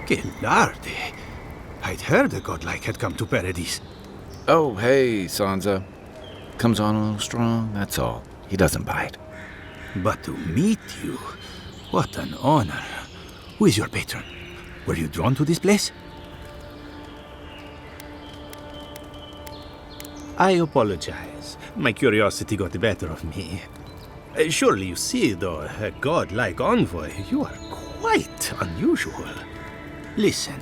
Que larde. I'd heard a godlike had come to Paradise. Oh, hey, Sansa. Comes on a little strong, that's all. He doesn't bite. But to meet you, what an honor. Who is your patron? Were you drawn to this place? I apologize. My curiosity got the better of me. Surely you see, though, a godlike envoy, you are quite unusual. Listen,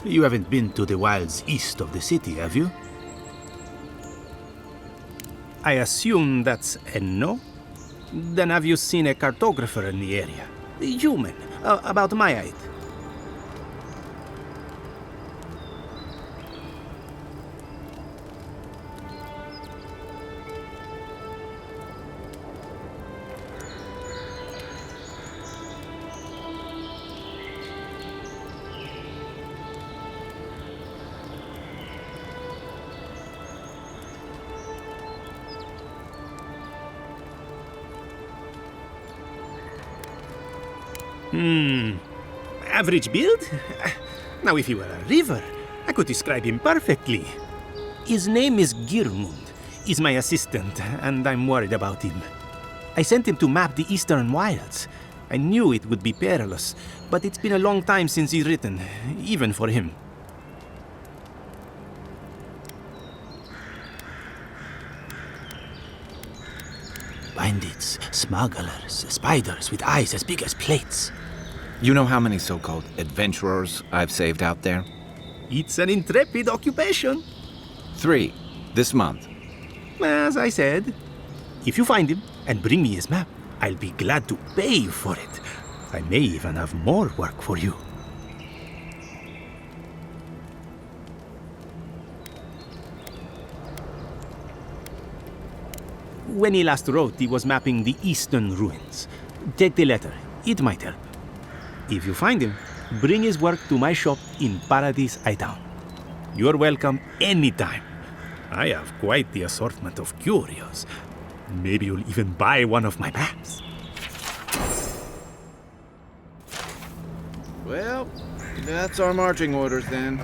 you haven't been to the wilds east of the city, have you? I assume that's a no? Then have you seen a cartographer in the area? A human, about my height. Average build? Now, if he were a river, I could describe him perfectly. His name is Girmund. He's my assistant, and I'm worried about him. I sent him to map the eastern wilds. I knew it would be perilous, but it's been a long time since he's written, even for him. Bandits, smugglers, spiders with eyes as big as plates. You know how many so-called adventurers I've saved out there? It's an intrepid occupation. 3, this month. As I said, if you find him and bring me his map, I'll be glad to pay you for it. I may even have more work for you. When he last wrote, he was mapping the eastern ruins. Take the letter. It might help. If you find him, bring his work to my shop in Paradise Town. You're welcome anytime. I have quite the assortment of curios. Maybe you'll even buy one of my maps. Well, that's our marching orders then.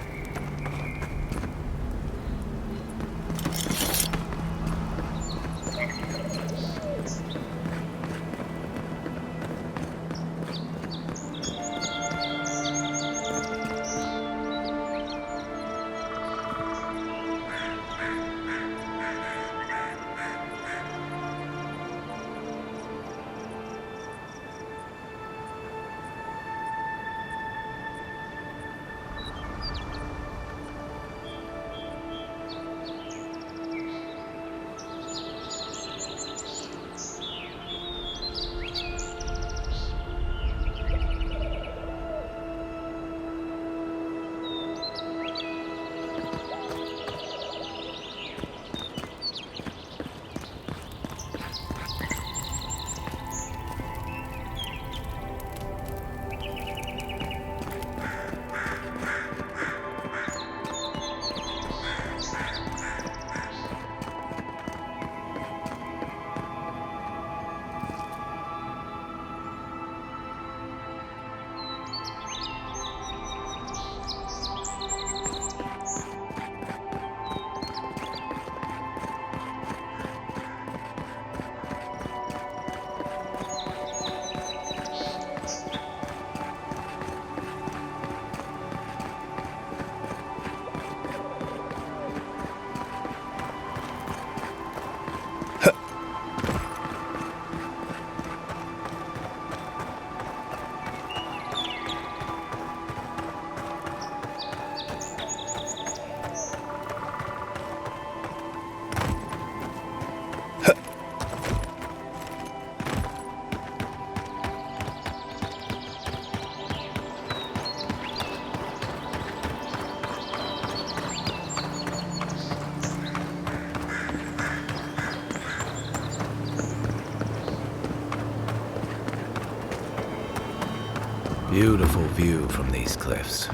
Beautiful view from these cliffs.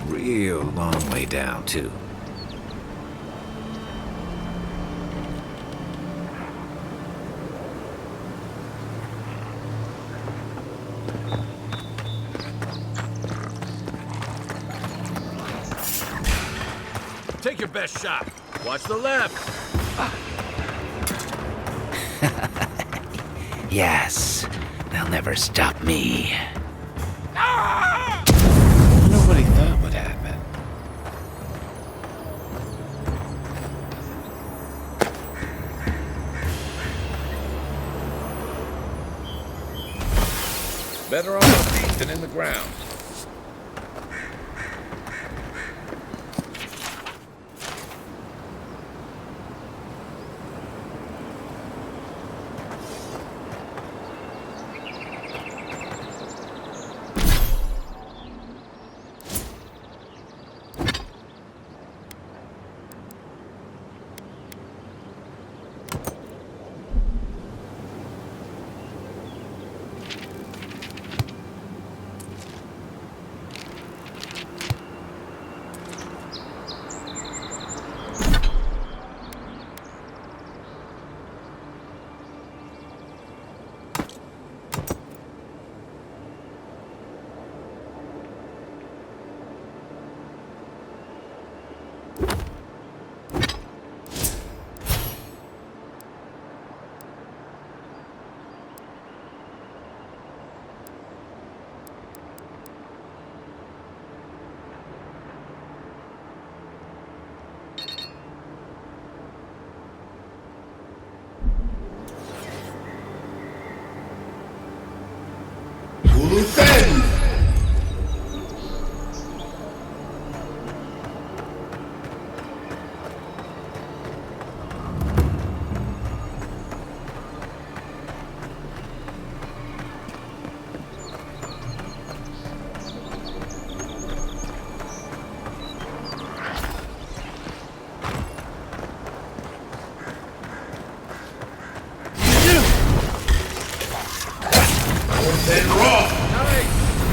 Real long way down, too. Take your best shot. Watch the left. Yes, they'll never stop me. Nobody thought would happen. Better on the feet than in the ground. Then roll! Nice!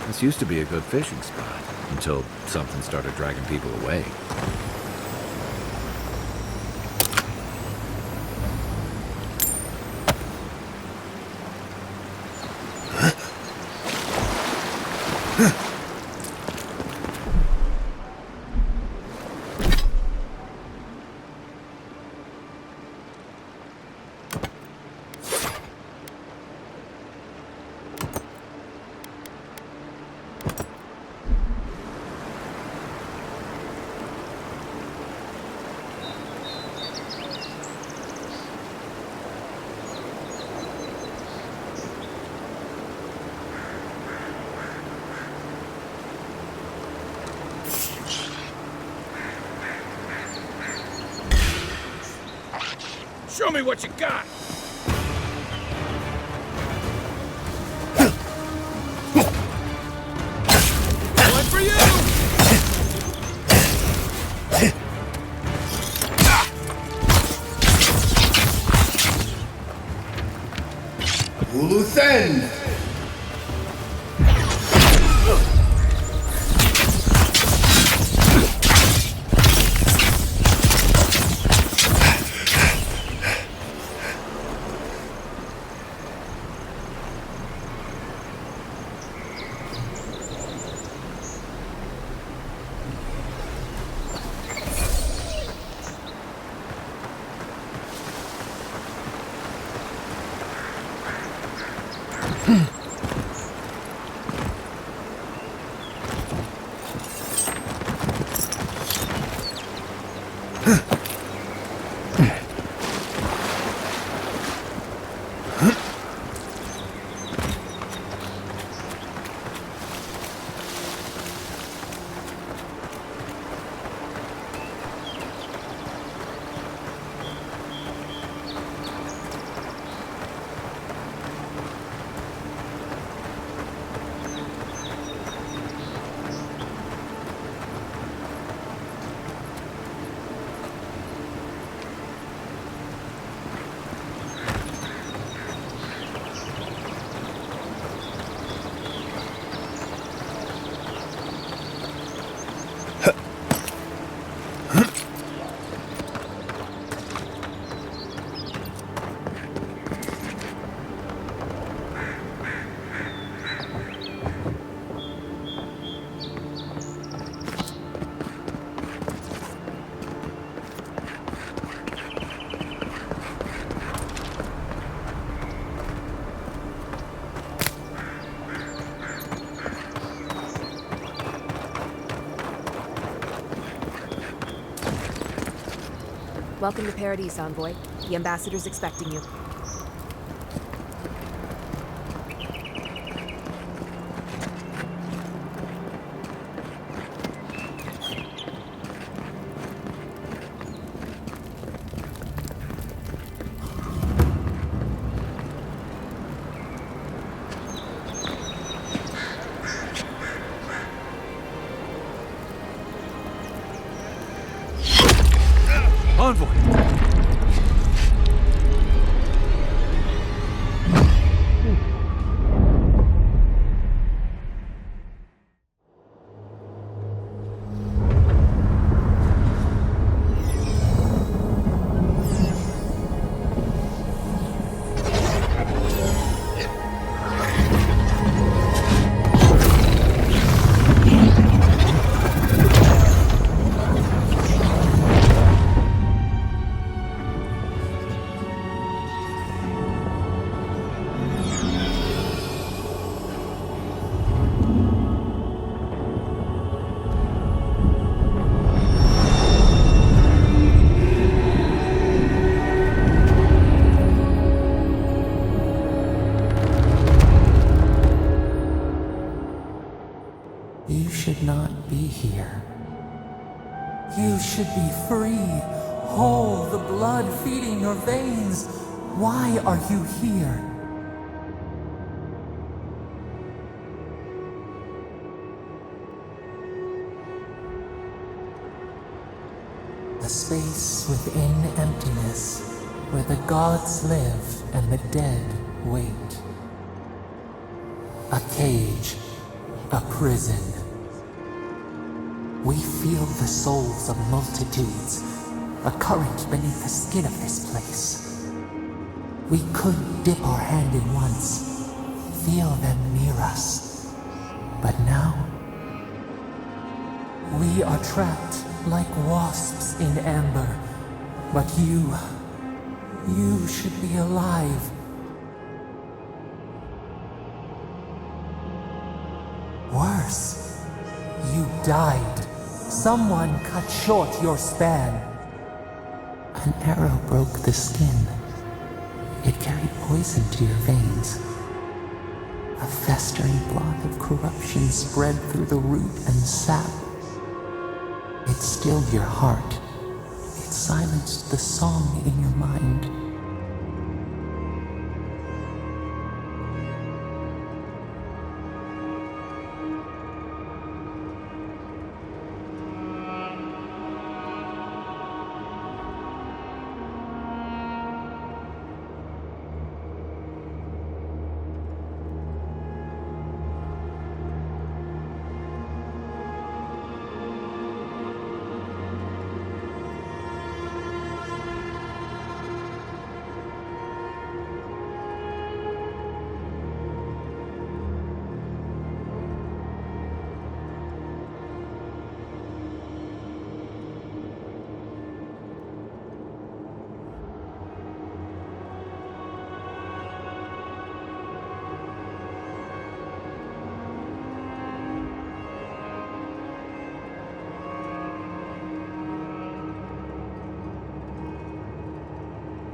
This used to be a good fishing spot, until something started dragging people away. Show me what you got! One for you! Uluthen! Welcome to Paradise, Envoy. The ambassador's expecting you. Envoy! You should not be here. You should be free, whole, the blood feeding your veins. Why are you here? A space within emptiness, where the gods live and the dead wait. A cage a prison. We feel the souls of multitudes, a current beneath the skin of this place. We could dip our hand in once, feel them near us. But now, we are trapped like wasps in amber. But you should be alive. Worse, you died. Someone cut short your span. An arrow broke the skin. It carried poison to your veins. A festering blot of corruption spread through the root and sap. It stilled your heart. It silenced the song in your mind.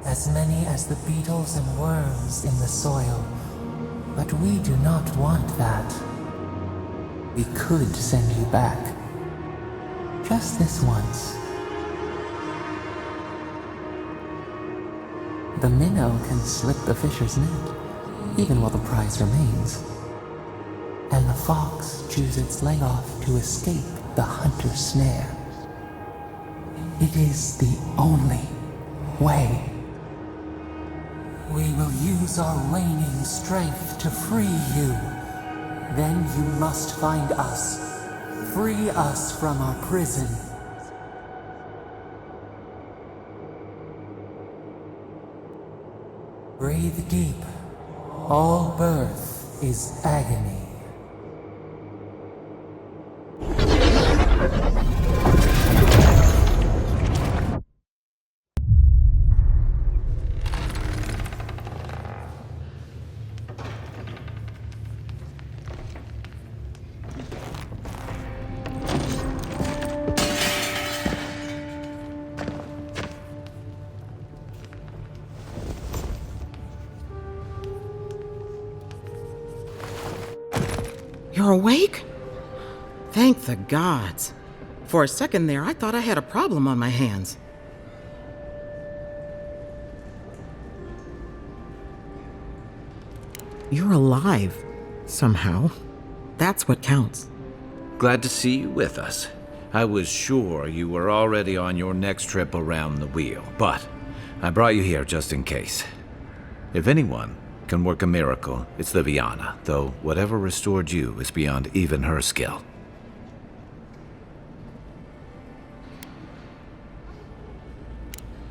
As many as the beetles and worms in the soil. But we do not want that. We could send you back. Just this once. The minnow can slip the fisher's net, even while the prize remains. And the fox chews its leg off to escape the hunter's snare. It is the only way. We will use our waning strength to free you. Then you must find us. Free us from our prison. Breathe deep. All birth is agony. You're awake? Thank the gods. For a second there, I thought I had a problem on my hands. You're alive, somehow. That's what counts. Glad to see you with us. I was sure you were already on your next trip around the wheel, but I brought you here just in case. If anyone can work a miracle, it's Liviana, though whatever restored you is beyond even her skill.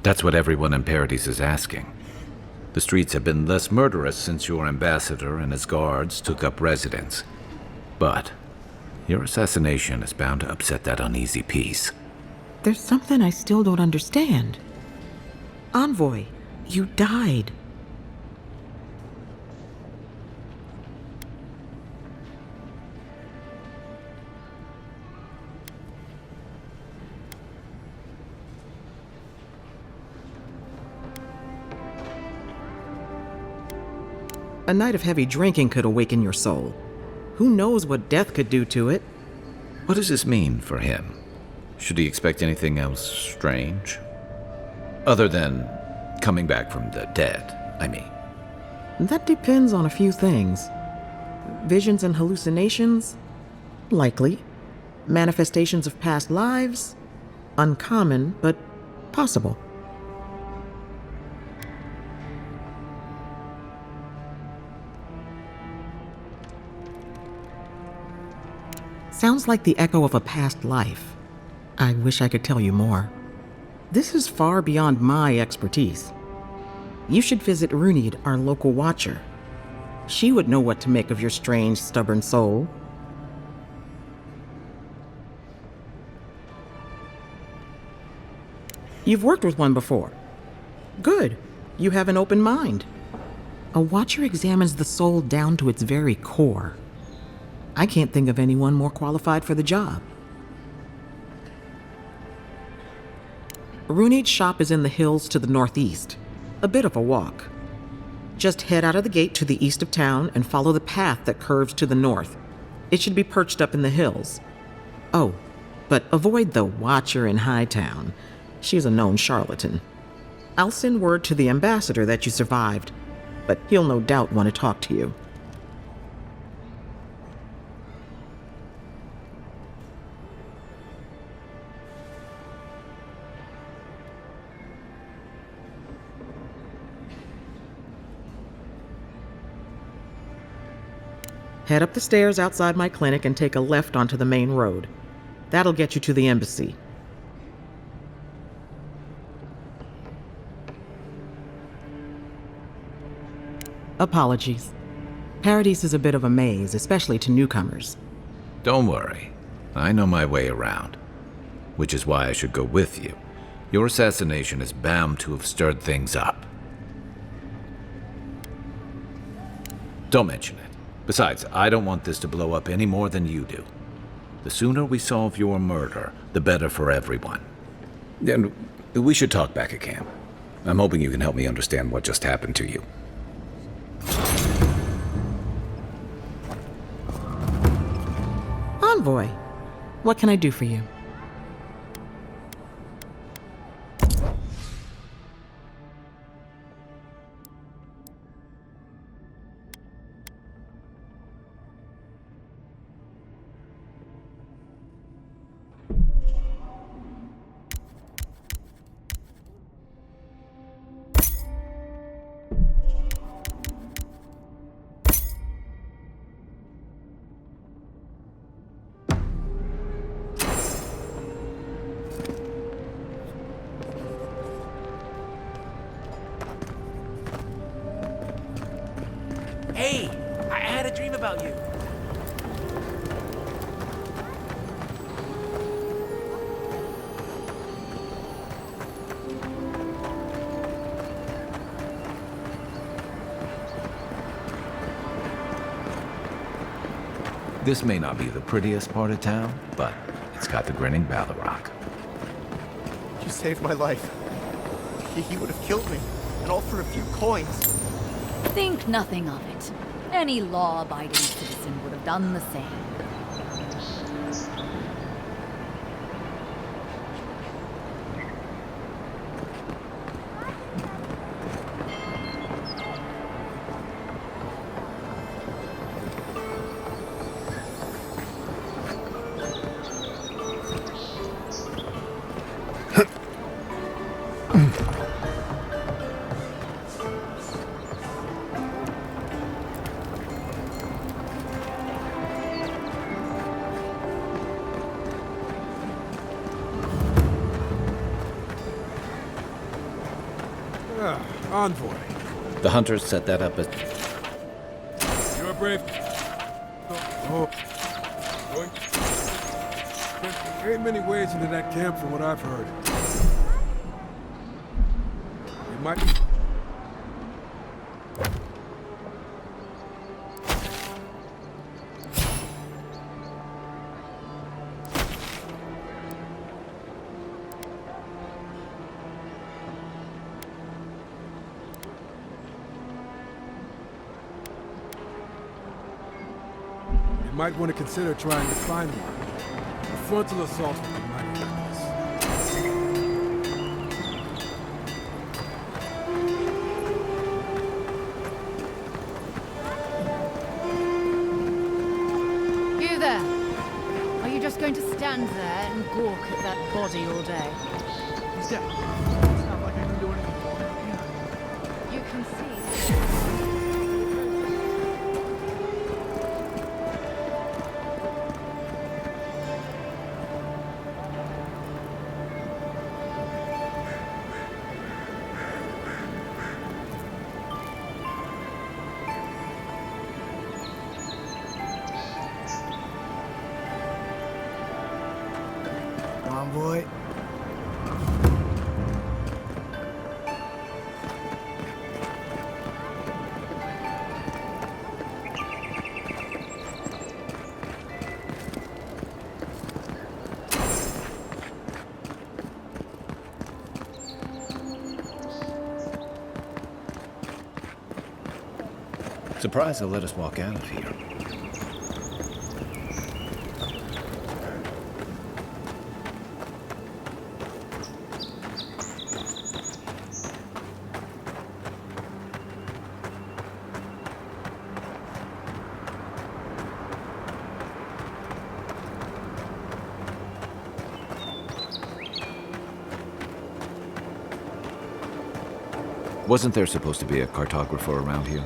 That's what everyone in Paradise is asking. The streets have been less murderous since your ambassador and his guards took up residence. But your assassination is bound to upset that uneasy peace. There's something I still don't understand. Envoy, you died. A night of heavy drinking could awaken your soul. Who knows what death could do to it? What does this mean for him? Should he expect anything else strange? Other than coming back from the dead, I mean. That depends on a few things. Visions and hallucinations? Likely. Manifestations of past lives? Uncommon, but possible. Sounds like the echo of a past life. I wish I could tell you more. This is far beyond my expertise. You should visit Runid, our local watcher. She would know what to make of your strange, stubborn soul. You've worked with one before. Good. You have an open mind. A watcher examines the soul down to its very core. I can't think of anyone more qualified for the job. Runid's shop is in the hills to the northeast. A bit of a walk. Just head out of the gate to the east of town and follow the path that curves to the north. It should be perched up in the hills. Oh, but avoid the watcher in Hightown. She's a known charlatan. I'll send word to the ambassador that you survived, but he'll no doubt want to talk to you. Head up the stairs outside my clinic and take a left onto the main road. That'll get you to the embassy. Apologies. Paradise is a bit of a maze, especially to newcomers. Don't worry. I know my way around. Which is why I should go with you. Your assassination is bound to have stirred things up. Don't mention it. Besides, I don't want this to blow up any more than you do. The sooner we solve your murder, the better for everyone. And we should talk back at camp. I'm hoping you can help me understand what just happened to you. Envoy, what can I do for you? Hey, I had a dream about you. This may not be the prettiest part of town, but it's got the grinning Balrog. You saved my life. He would have killed me, and all for a few coins. Think nothing of it. Any law-abiding citizen would have done the same. Envoy. The hunters set that up as... You're a brave... Oh. There ain't many ways into that camp from what I've heard. It might be... You might want to consider trying to find one. A frontal assault would be mighty reckless. You there! Are you just going to stand there and gawk at that body all day? He's dead. It's not like I can do anything for him. You can see. envoy. Surprised they'll let us walk out of here. Wasn't there supposed to be a cartographer around here?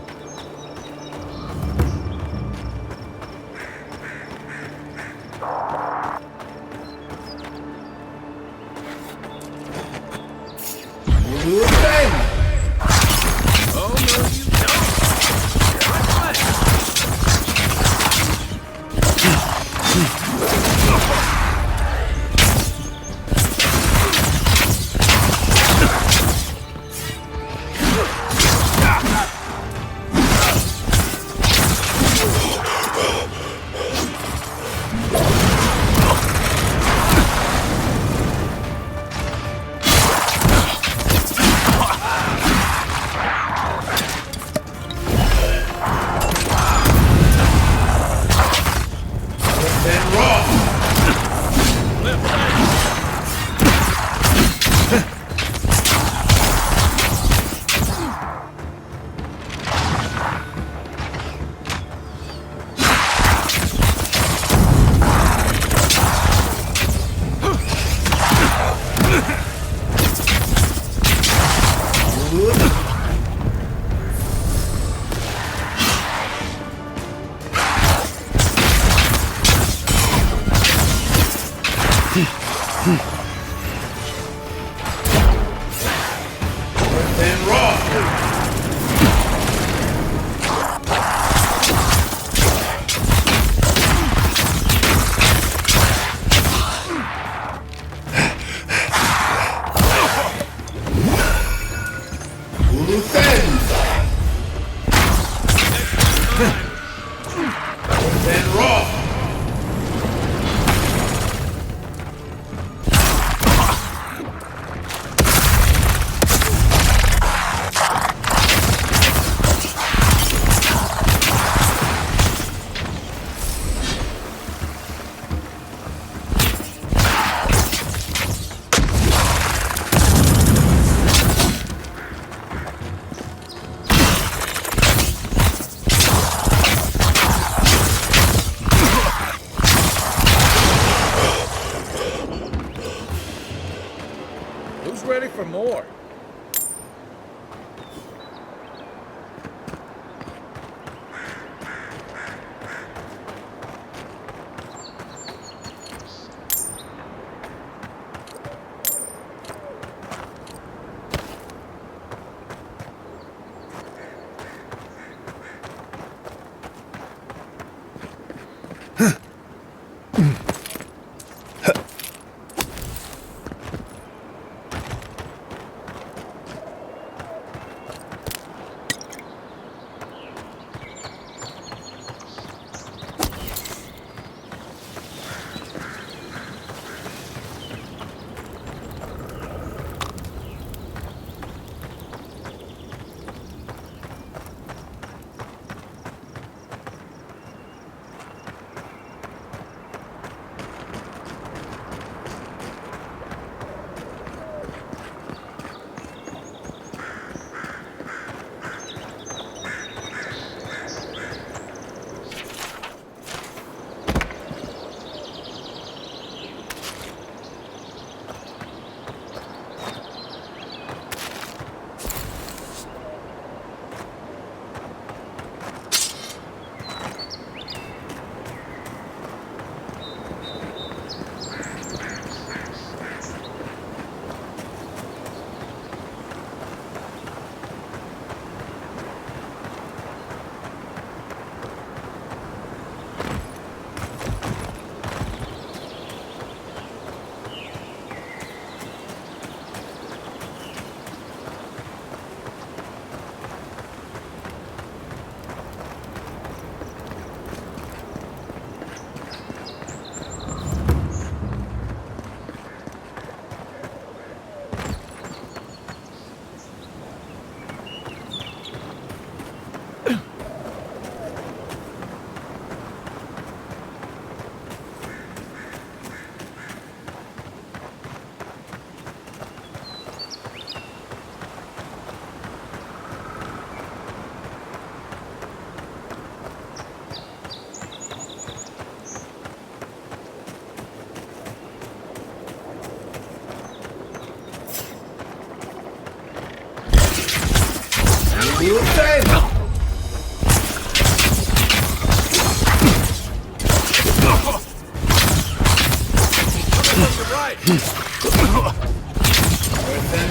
Earth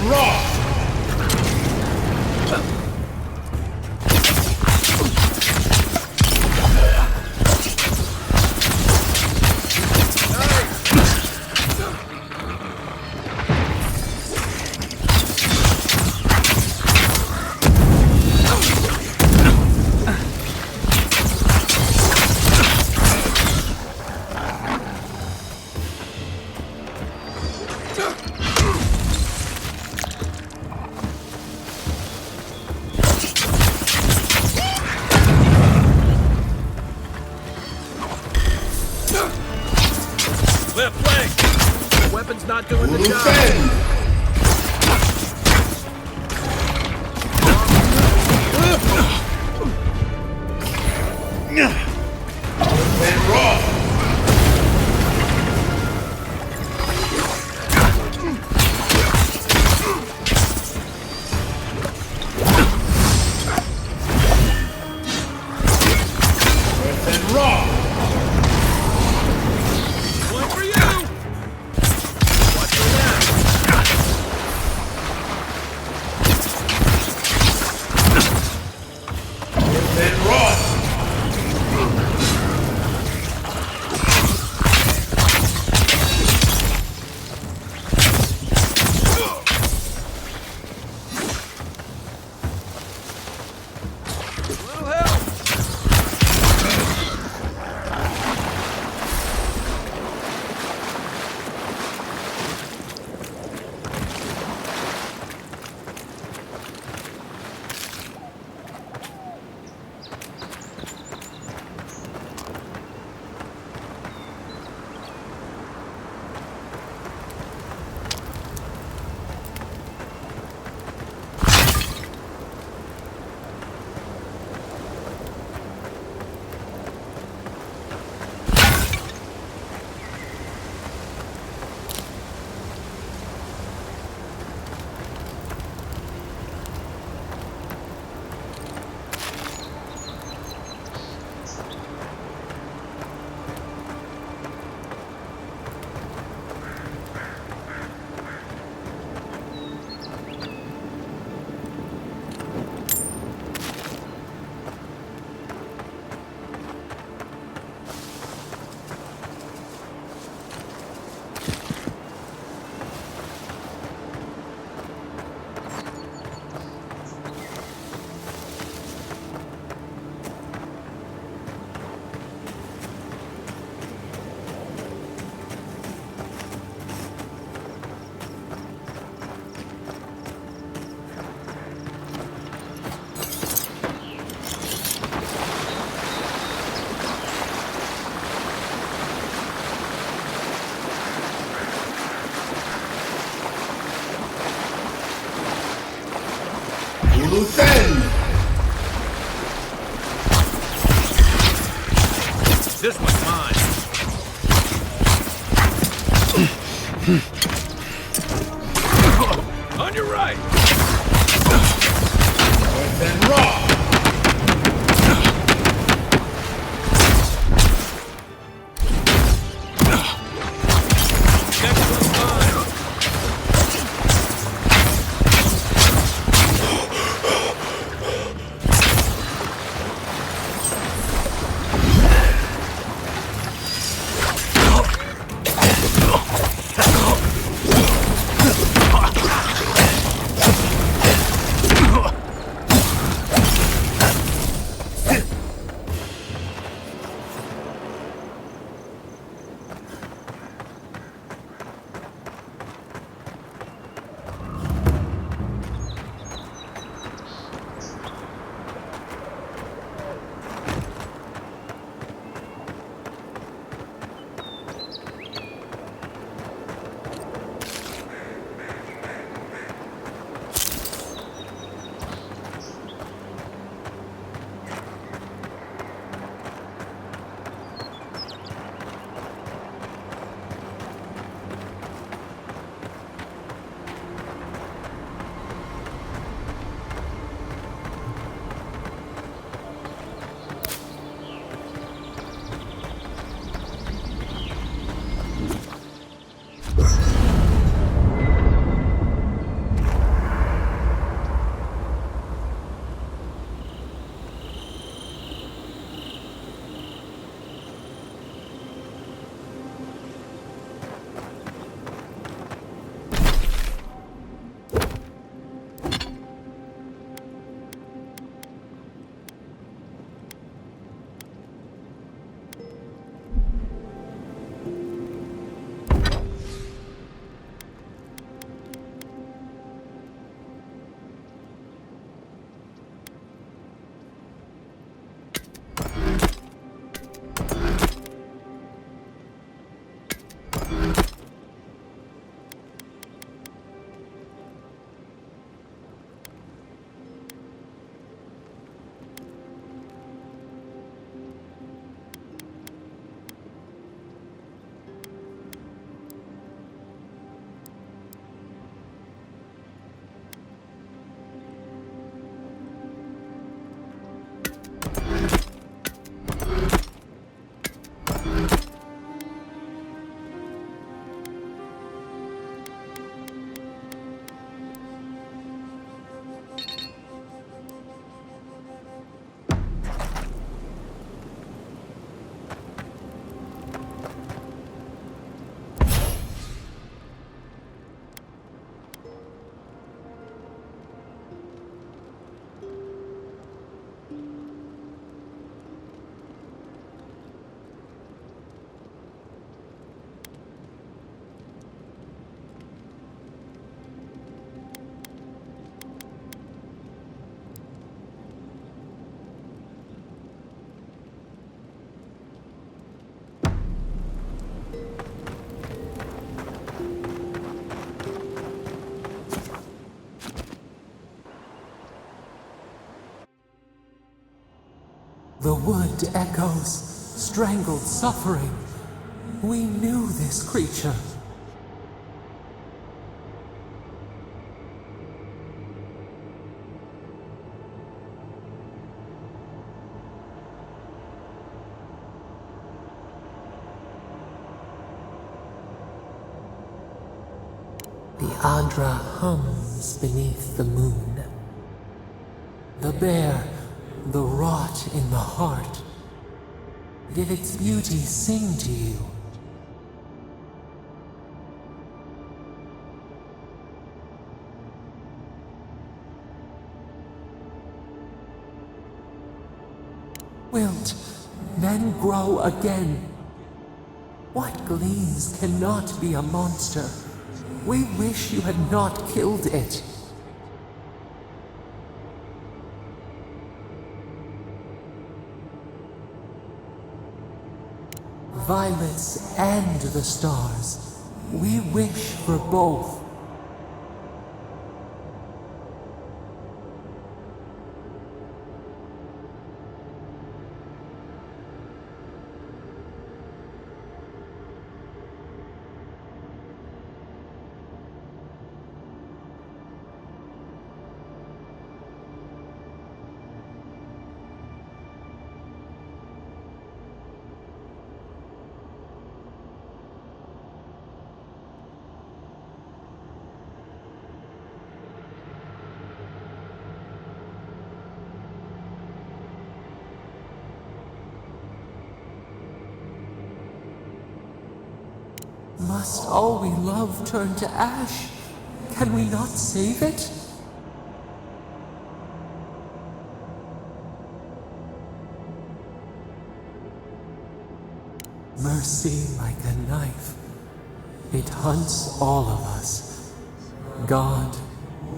raw. Left leg! Weapon's not doing the job! And raw! And raw! One for you! Watch your left! And raw! Little help! Loose end! This one's mine! On your right! And raw! Next one's mine! The wood echoes, strangled suffering. We knew this creature. The Adra hums beneath the moon. The bear, the rot in the heart. Did its beauty sing to you? Wilt then grow again. What gleams cannot be a monster? We wish you had not killed it. Violets and the stars. We wish for both. Must all we love turn to ash? Can we not save it? Mercy like a knife. It hunts all of us. God,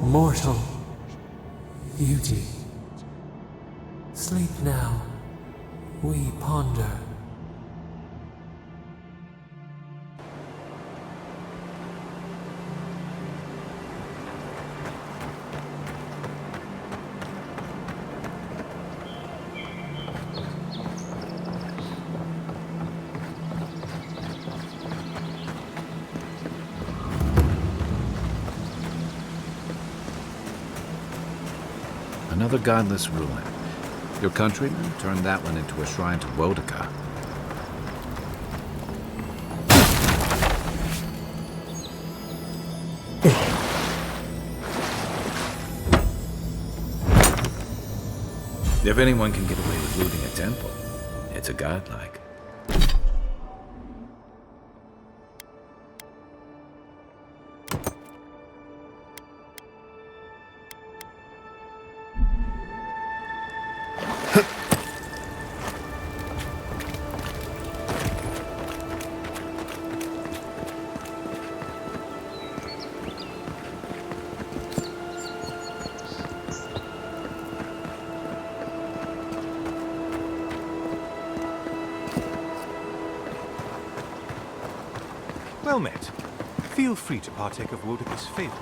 mortal, beauty. Sleep now. We ponder. Another godless ruin. Your countrymen turned that one into a shrine to Wodika. If anyone can get away with looting a temple, it's a godlike. Well met. Feel free to partake of Wodika's favor.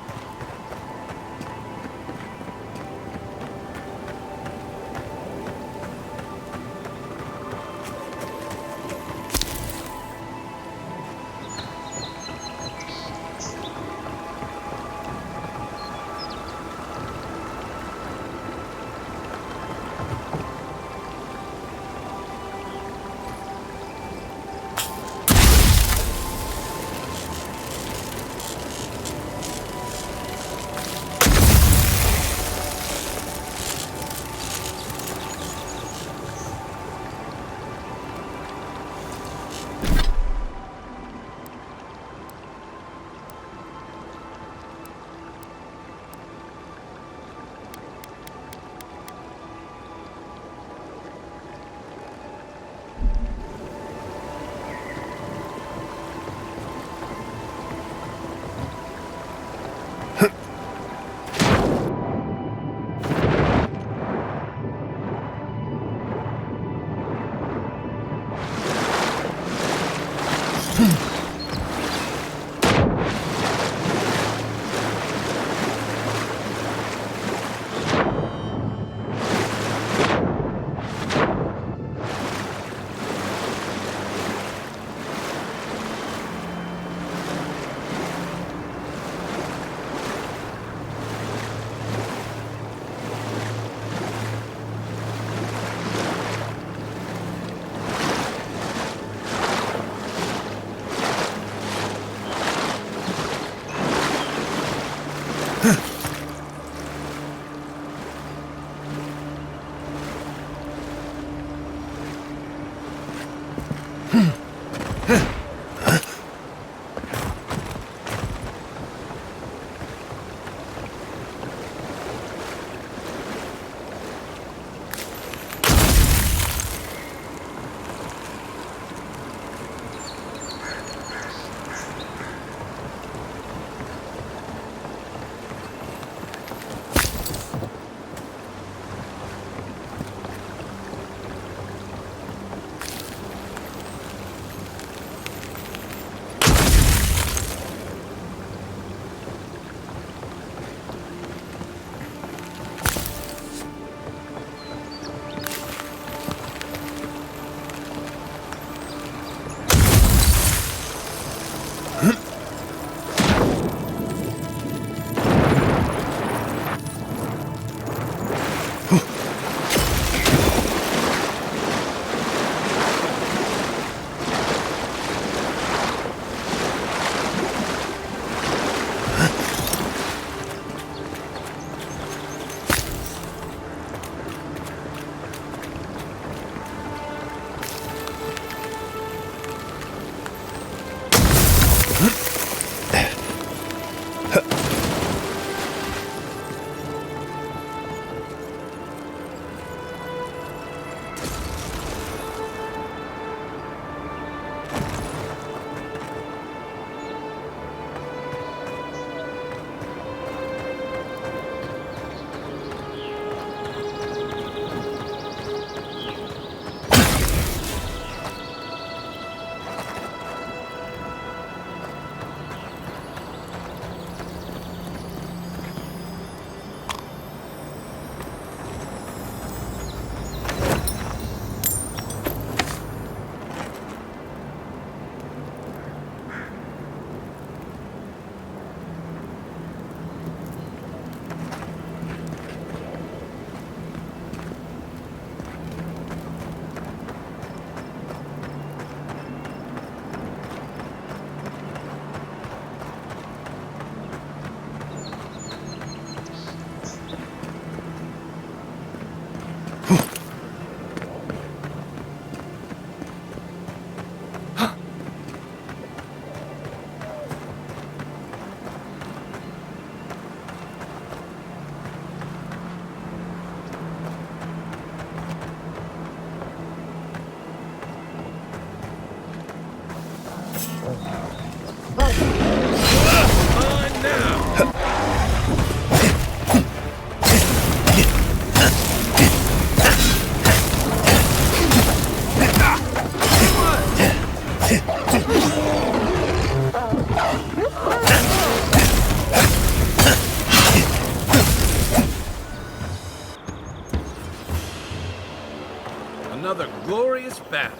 Another glorious battle.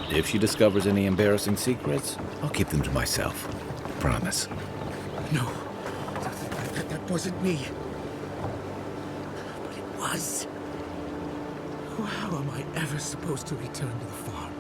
If she discovers any embarrassing secrets, I'll keep them to myself. Promise. No. That wasn't me. But it was. How am I ever supposed to return to the farm?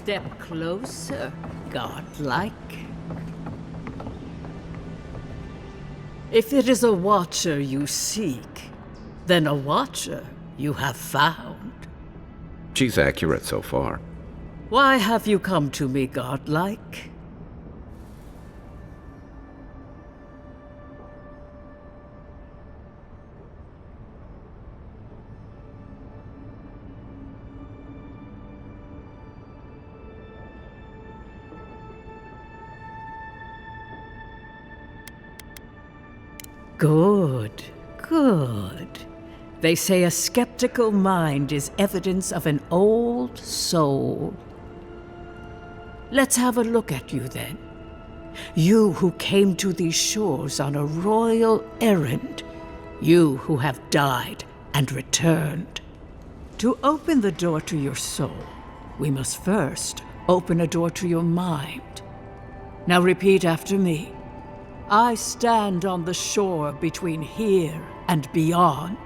step closer, godlike. If it is a watcher you seek, then a watcher you have found. She's accurate so far. Why have you come to me, godlike? Good, good. They say a skeptical mind is evidence of an old soul. Let's have a look at you then. You who came to these shores on a royal errand. You who have died and returned. To open the door to your soul, we must first open a door to your mind. Now repeat after me. I stand on the shore between here and beyond.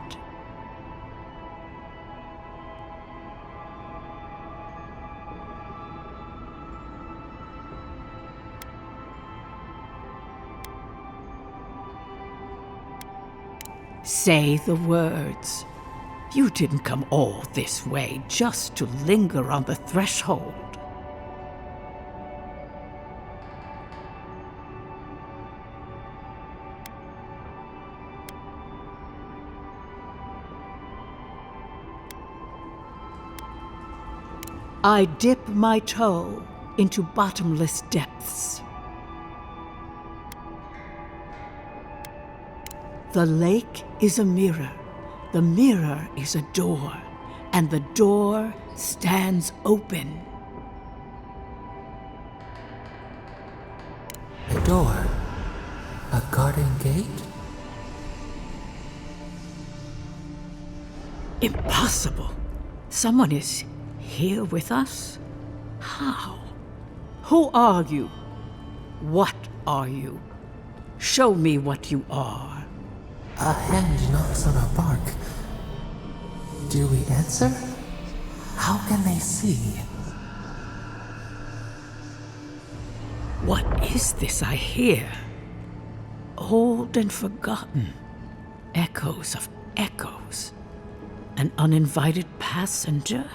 Say the words. You didn't come all this way just to linger on the threshold. I dip my toe into bottomless depths. The lake is a mirror, the mirror is a door, and the door stands open. A door? A garden gate? Impossible. Someone is here with us? How? Who are you? What are you? Show me what you are. A hand knocks on our bark. Do we answer? How can they see? What is this I hear? Old and forgotten. Echoes of echoes. An uninvited passenger?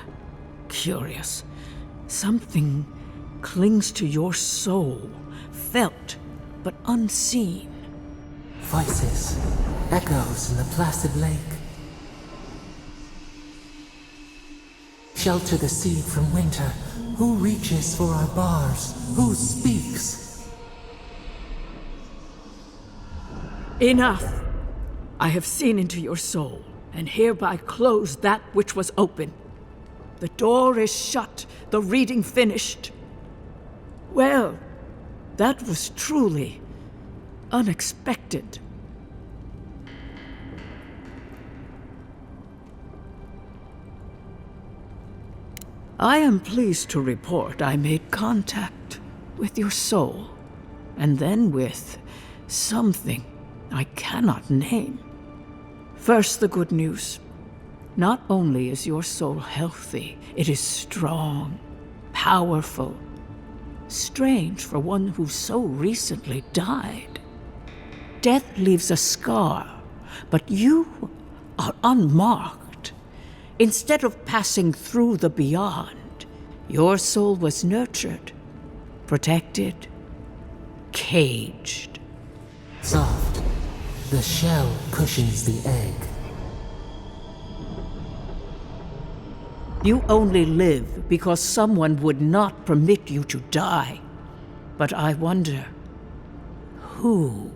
Curious. Something clings to your soul, felt but unseen. Voices, echoes in the placid lake. Shelter the seed from winter. Who reaches for our bars? Who speaks? Enough! I have seen into your soul, and hereby close that which was open. The door is shut, the reading finished. Well, that was truly unexpected. I am pleased to report I made contact with your soul, and then with something I cannot name. First, the good news. Not only is your soul healthy, it is strong, powerful. Strange for one who so recently died. Death leaves a scar, but you are unmarked. Instead of passing through the beyond, your soul was nurtured, protected, caged. Soft. The shell cushions the egg. You only live because someone would not permit you to die. But I wonder, who?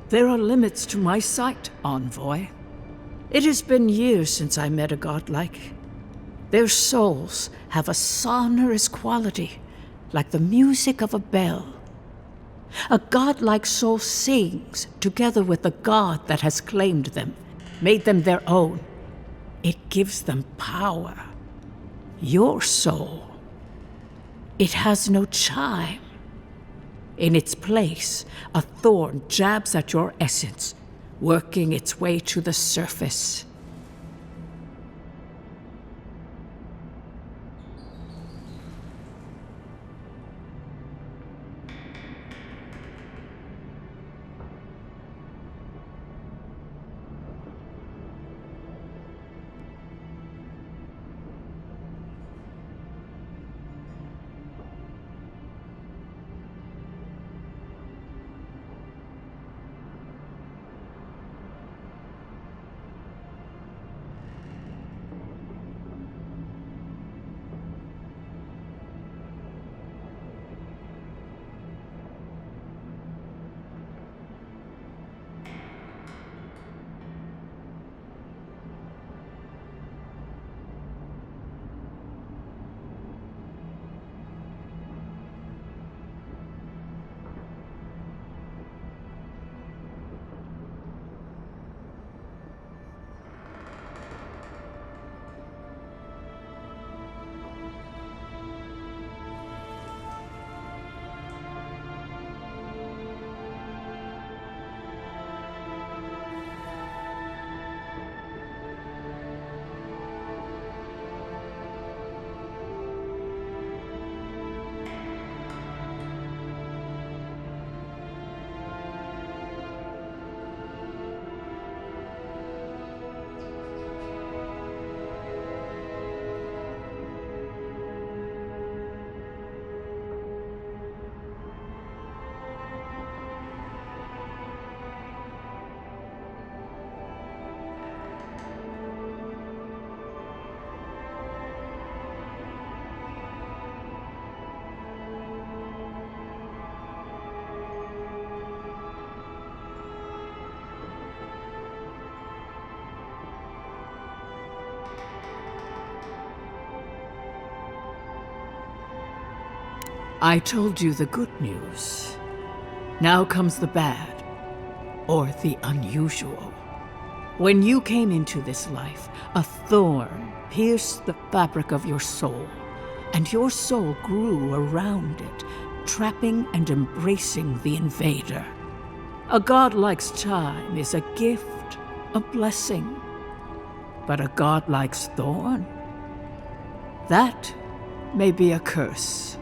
There are limits to my sight, Envoy. It has been years since I met a godlike. Their souls have a sonorous quality, like the music of a bell. A godlike soul sings together with the god that has claimed them, made them their own. It gives them power. Your soul, it has no chime. In its place, a thorn jabs at your essence, working its way to the surface. I told you the good news. Now comes the bad, or the unusual. When you came into this life, a thorn pierced the fabric of your soul, and your soul grew around it, trapping and embracing the invader. A godlike's time is a gift, a blessing. But a godlike's thorn? That may be a curse.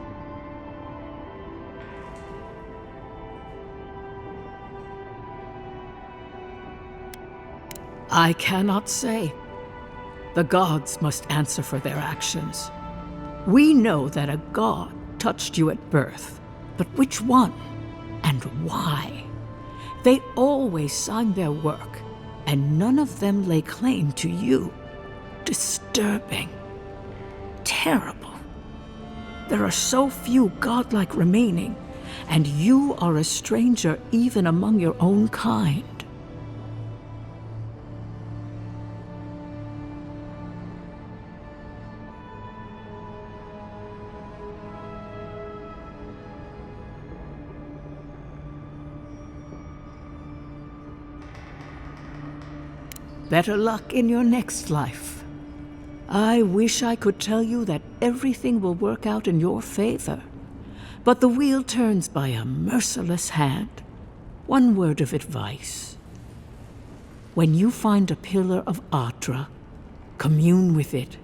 I cannot say. The gods must answer for their actions. We know that a god touched you at birth, but which one and why? They always signed their work, and none of them lay claim to you. Disturbing. Terrible. There are so few godlike remaining, and you are a stranger even among your own kind. Better luck in your next life. I wish I could tell you that everything will work out in your favor. But the wheel turns by a merciless hand. One word of advice. When you find a pillar of Ardra, commune with it.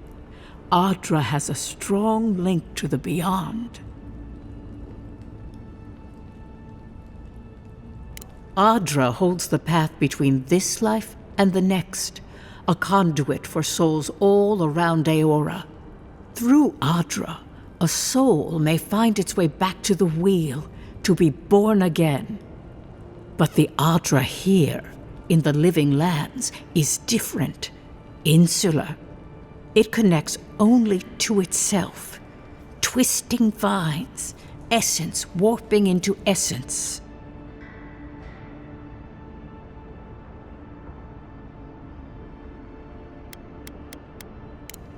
Ardra has a strong link to the beyond. Ardra holds the path between this life and the next, a conduit for souls all around Eora. Through Ardra, a soul may find its way back to the wheel to be born again. But the Ardra here, in the living lands, is different, insular. It connects only to itself, twisting vines, essence warping into essence.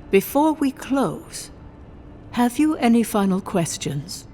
Before we close, have you any final questions?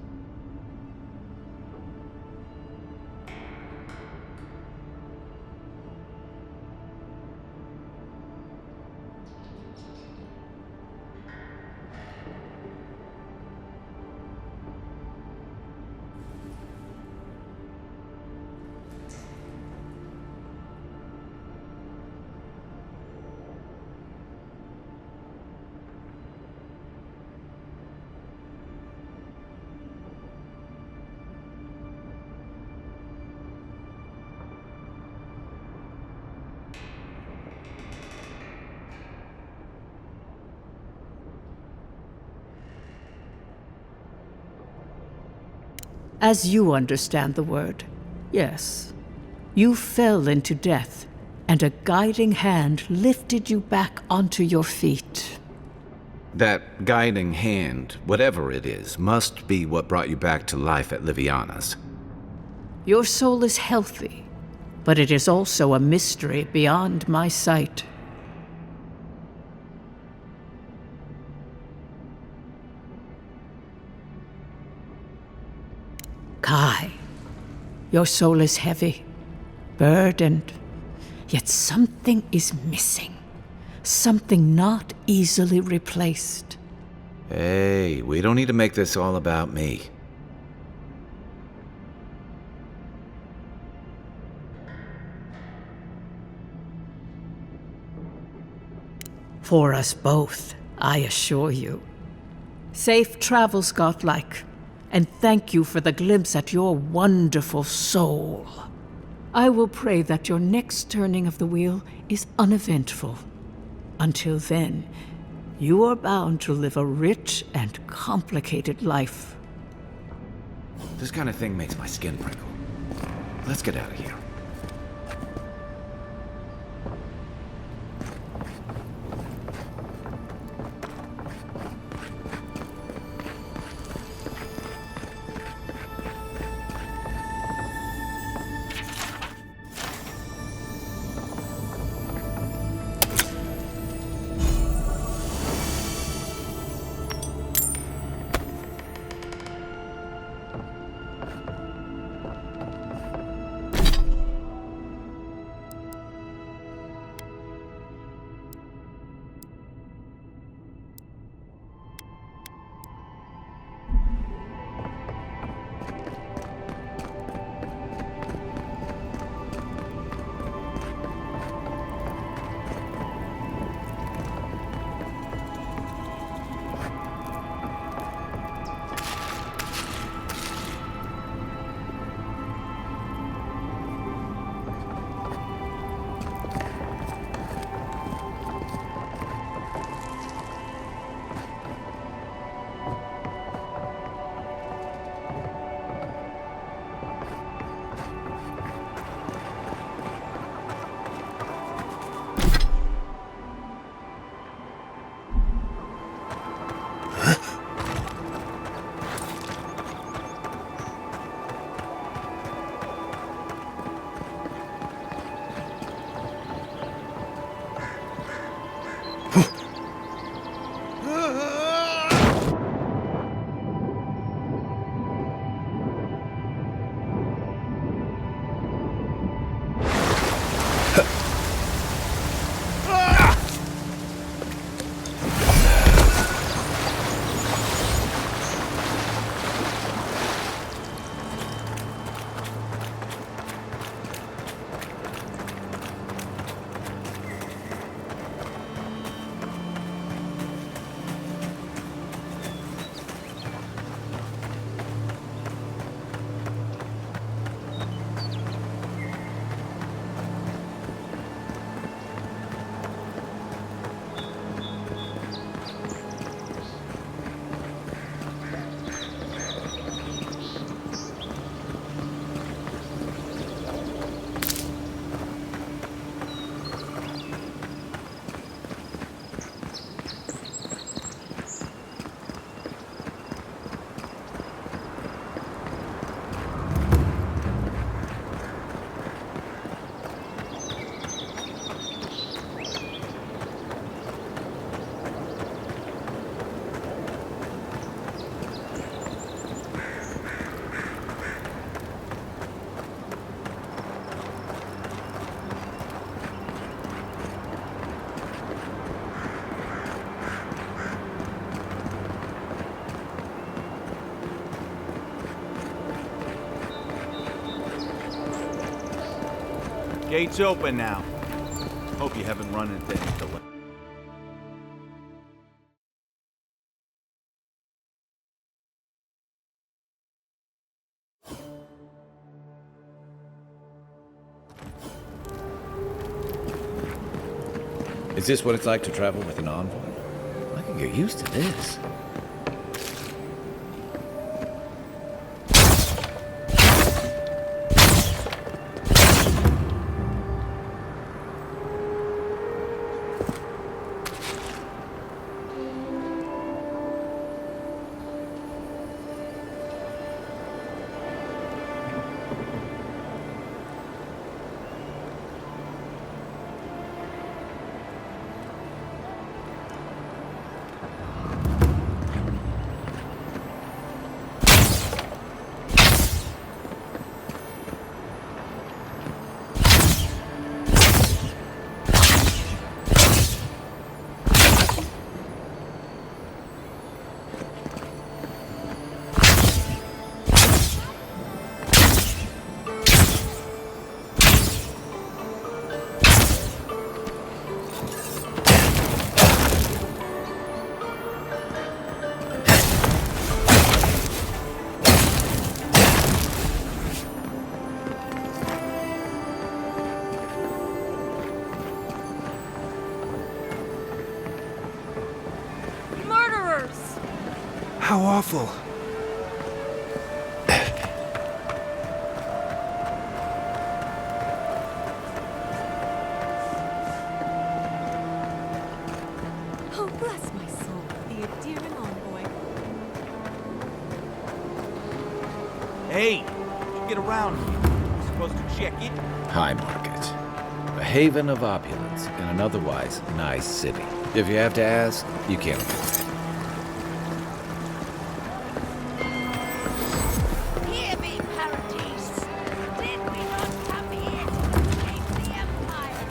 As you understand the word, yes. You fell into death, and a guiding hand lifted you back onto your feet. That guiding hand, whatever it is, must be what brought you back to life at Liviana's. Your soul is healthy, but it is also a mystery beyond my sight. Kai, your soul is heavy, burdened, yet something is missing. Something not easily replaced. Hey, we don't need to make this all about me. For us both, I assure you. Safe travels, godlike. And thank you for the glimpse at your wonderful soul. I will pray that your next turning of the wheel is uneventful. Until then, you are bound to live a rich and complicated life. This kind of thing makes my skin prickle. Let's get out of here. Gate's open now. Hope you haven't run into any delay. Is this what it's like to travel with an envoy? I can get used to this. How awful. Oh, bless my soul, the endearing envoy. Hey, you get around here. You're supposed to check it. High Market. A haven of opulence in an otherwise nice city. If you have to ask, you can't afford it. Hear me, Paradise. Did we not come here to save the Empire?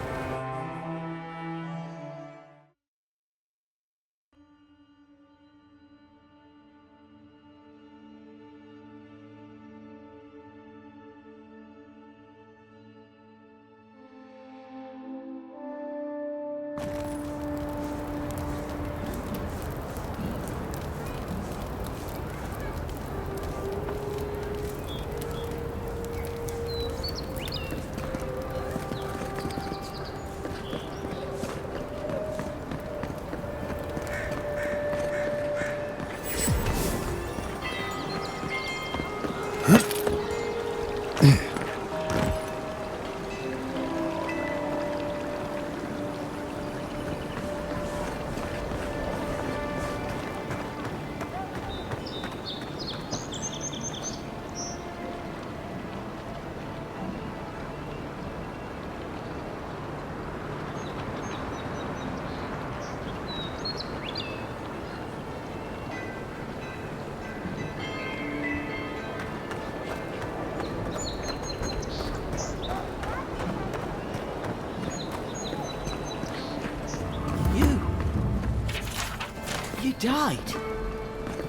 You died,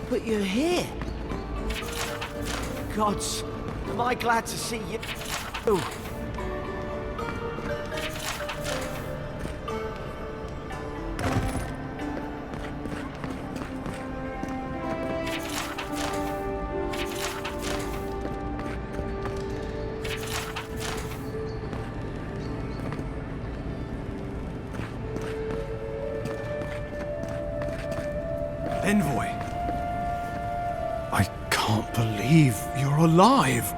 but you're here. Gods, am I glad to see you. Oh. Envoy. I can't believe you're alive.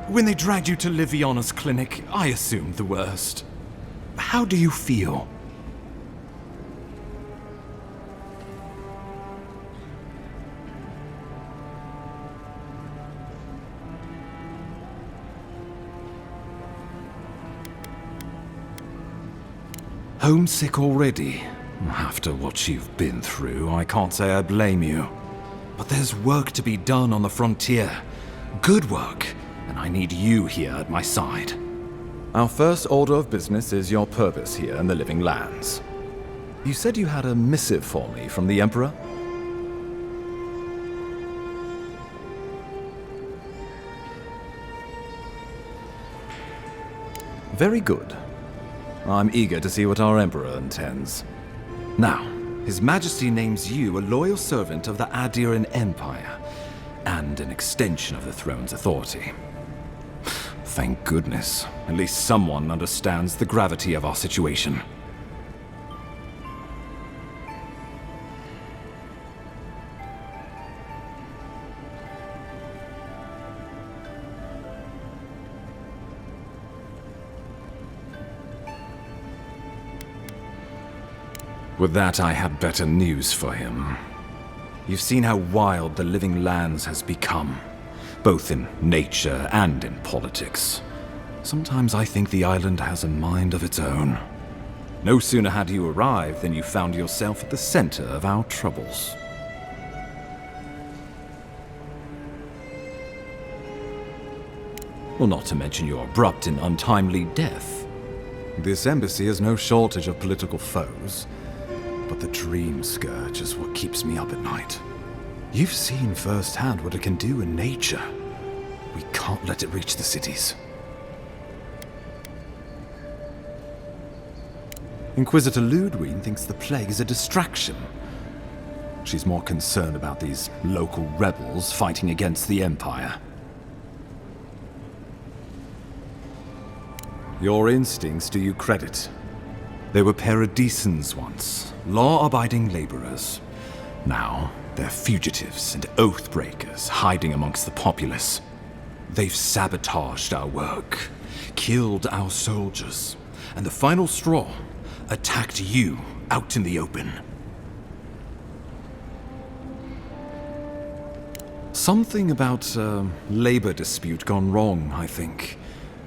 When they dragged you to Liviana's clinic, I assumed the worst. How do you feel? Homesick already? After what you've been through, I can't say I blame you. But there's work to be done on the frontier. Good work, and I need you here at my side. Our first order of business is your purpose here in the Living Lands. You said you had a missive for me from the Emperor? Very good. I'm eager to see what our Emperor intends. Now, His Majesty names you a loyal servant of the Adiran Empire, and an extension of the throne's authority. Thank goodness. At least someone understands the gravity of our situation. With that, I had better news for him. You've seen how wild the Living Lands has become, both in nature and in politics. Sometimes I think the island has a mind of its own. No sooner had you arrived than you found yourself at the center of our troubles. Well, not to mention your abrupt and untimely death. This embassy has no shortage of political foes, but the dream scourge is what keeps me up at night. You've seen firsthand what it can do in nature. We can't let it reach the cities. Inquisitor Ludwig thinks the plague is a distraction. She's more concerned about these local rebels fighting against the Empire. Your instincts do you credit. They were paradisans once, law-abiding laborers. Now, they're fugitives and oath-breakers hiding amongst the populace. They've sabotaged our work, killed our soldiers, and the final straw, attacked you out in the open. Something about a labor dispute gone wrong, I think.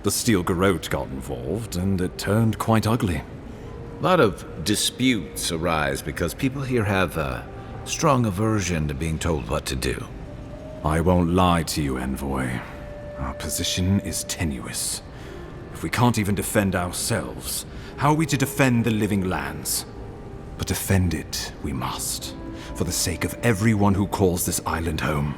The Steel Garrote got involved, and it turned quite ugly. A lot of disputes arise because people here have a strong aversion to being told what to do. I won't lie to you, Envoy. Our position is tenuous. If we can't even defend ourselves, how are we to defend the Living Lands? But defend it we must, for the sake of everyone who calls this island home.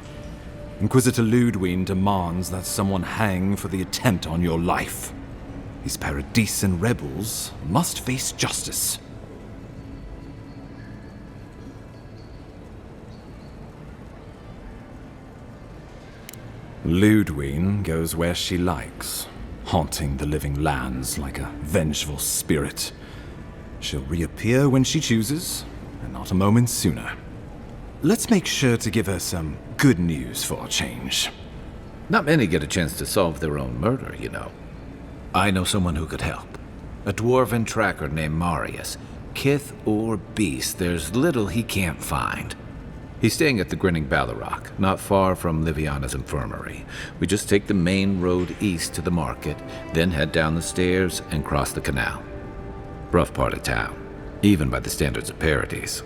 Inquisitor Ludwig demands that someone hang for the attempt on your life. These Paradisan rebels must face justice. Ludwig goes where she likes, haunting the Living Lands like a vengeful spirit. She'll reappear when she chooses, and not a moment sooner. Let's make sure to give her some good news for a change. Not many get a chance to solve their own murder, you know. I know someone who could help. A dwarven tracker named Marius. Kith or beast, there's little he can't find. He's staying at the Grinning Ballarrock, not far from Liviana's infirmary. We just take the main road east to the market, then head down the stairs and cross the canal. Rough part of town, even by the standards of Paradise.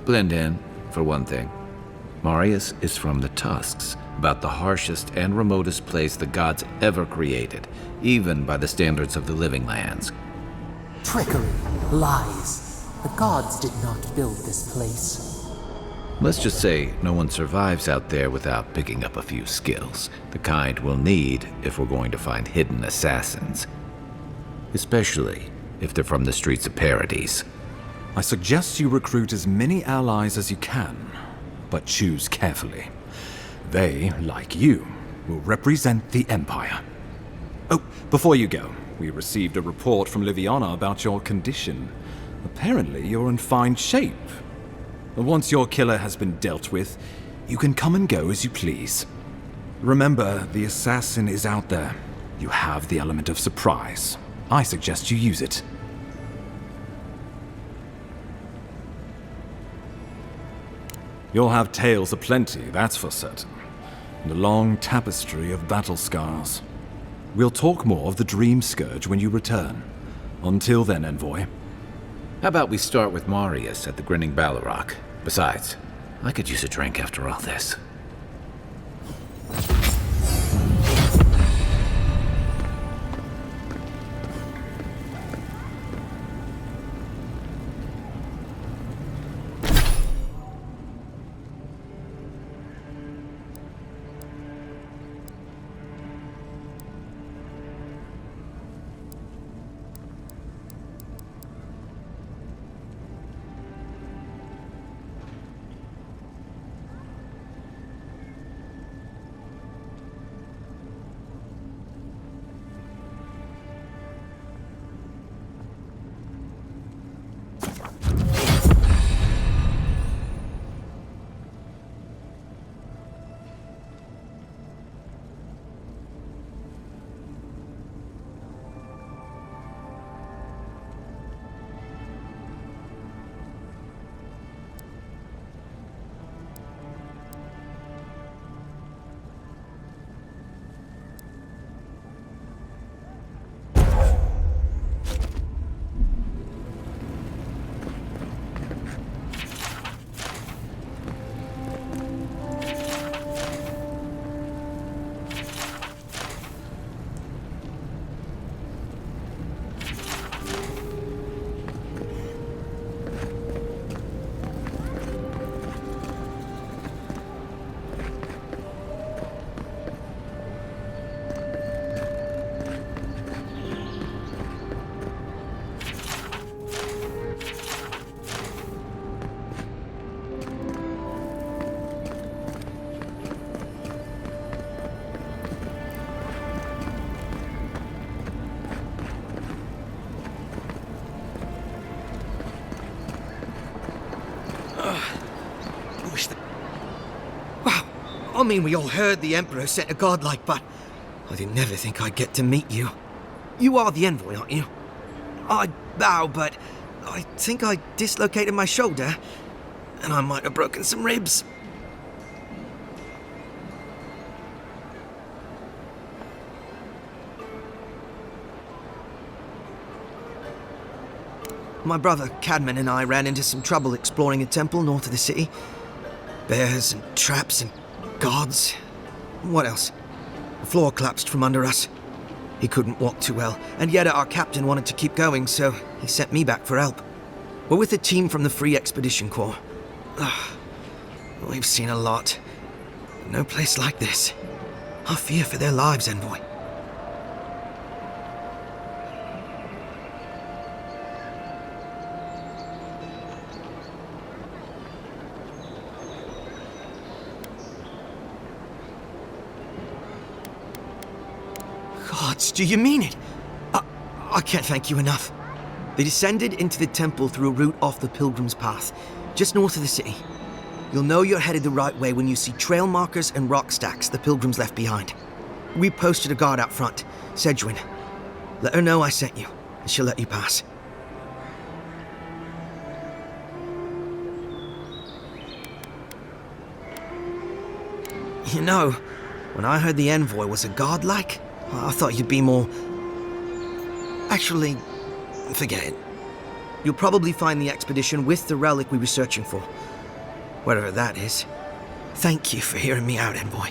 Blend in, for one thing. Marius is from the Tusks, about the harshest and remotest place the gods ever created, even by the standards of the Living Lands. Trickery, lies. The gods did not build this place. Let's just say no one survives out there without picking up a few skills, the kind we'll need if we're going to find hidden assassins. Especially if they're from the streets of Paradise. I suggest you recruit as many allies as you can, but choose carefully. They, like you, will represent the Empire. Oh, before you go, we received a report from Liviana about your condition. Apparently, you're in fine shape. Once your killer has been dealt with, you can come and go as you please. Remember, the assassin is out there. You have the element of surprise. I suggest you use it. You'll have tales aplenty, that's for certain. And a long tapestry of battle scars. We'll talk more of the Dream Scourge when you return. Until then, Envoy. How about we start with Marius at the Grinning Ballarrock? Besides, I could use a drink after all this. mean we all heard the Emperor sent a godlike, but I didn't never think I'd get to meet you. You are the envoy, aren't you? I'd bow, but I think I dislocated my shoulder, and I might have broken some ribs. My brother Cadman and I ran into some trouble exploring a temple north of the city. Bears and traps and guards. What else? The floor collapsed from under us. He couldn't walk too well, and yet our captain wanted to keep going, so he sent me back for help. We're with a team from the Free Expedition Corps. We've seen a lot. No place like this. I fear for their lives, Envoy. Gods, do you mean it? I can't thank you enough. They descended into the temple through a route off the Pilgrim's Path, just north of the city. You'll know you're headed the right way when you see trail markers and rock stacks the Pilgrims left behind. We posted a guard out front, Sedgwin. Let her know I sent you, and she'll let you pass. You know, when I heard the Envoy was a godlike, I thought you'd be more... Actually, forget it. You'll probably find the expedition with the relic we were searching for. Whatever that is. Thank you for hearing me out, Envoy.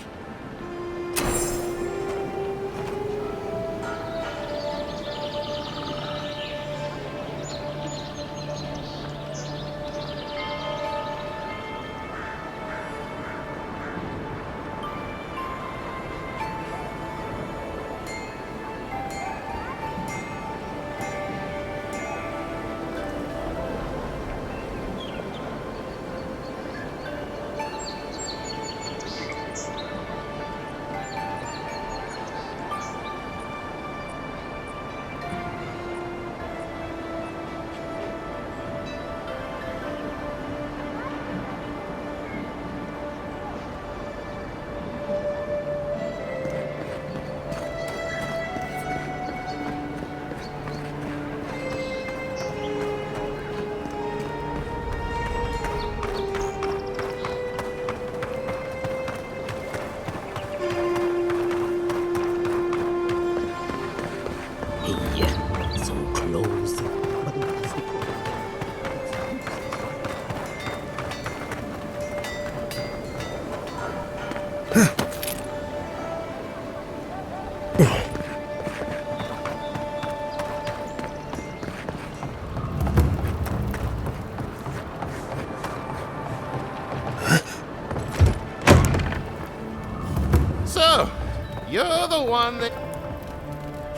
You're the one that...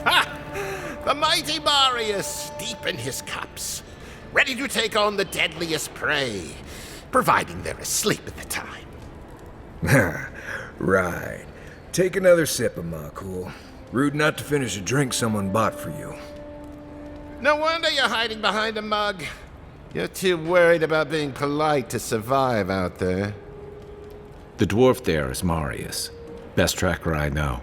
Ha! The mighty Marius, deep in his cups, ready to take on the deadliest prey, providing they're asleep at the time. Right. Take another sip of my cool. Rude not to finish a drink someone bought for you. No wonder you're hiding behind a mug. You're too worried about being polite to survive out there. The dwarf there is Marius. Best tracker I know.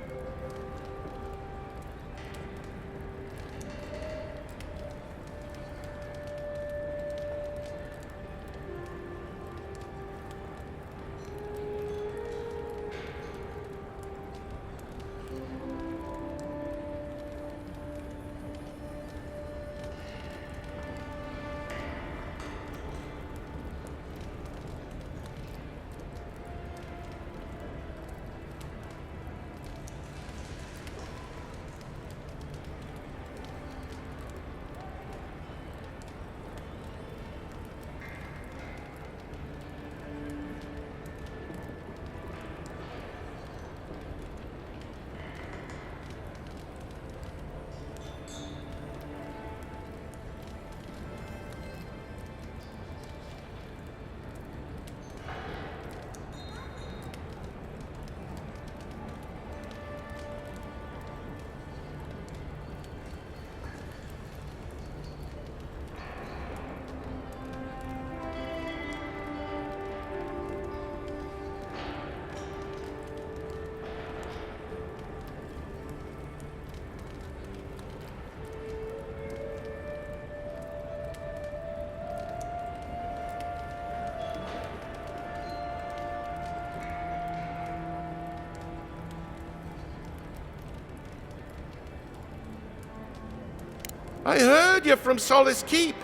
I heard you're from Solace Keep.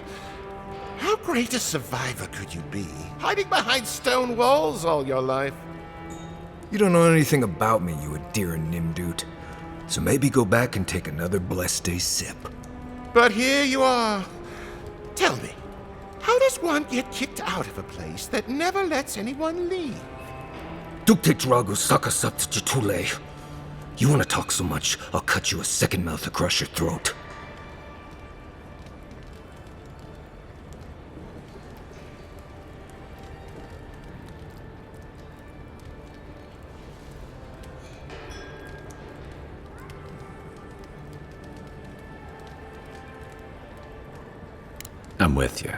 How great a survivor could you be, hiding behind stone walls all your life? You don't know anything about me, you Adira Nimdut. So maybe go back and take another blessed day sip. But here you are. Tell me, how does one get kicked out of a place that never lets anyone leave? Dukte Drago Sakasat Jitule. You want to talk so much, I'll cut you a second mouth across your throat. I'm with you.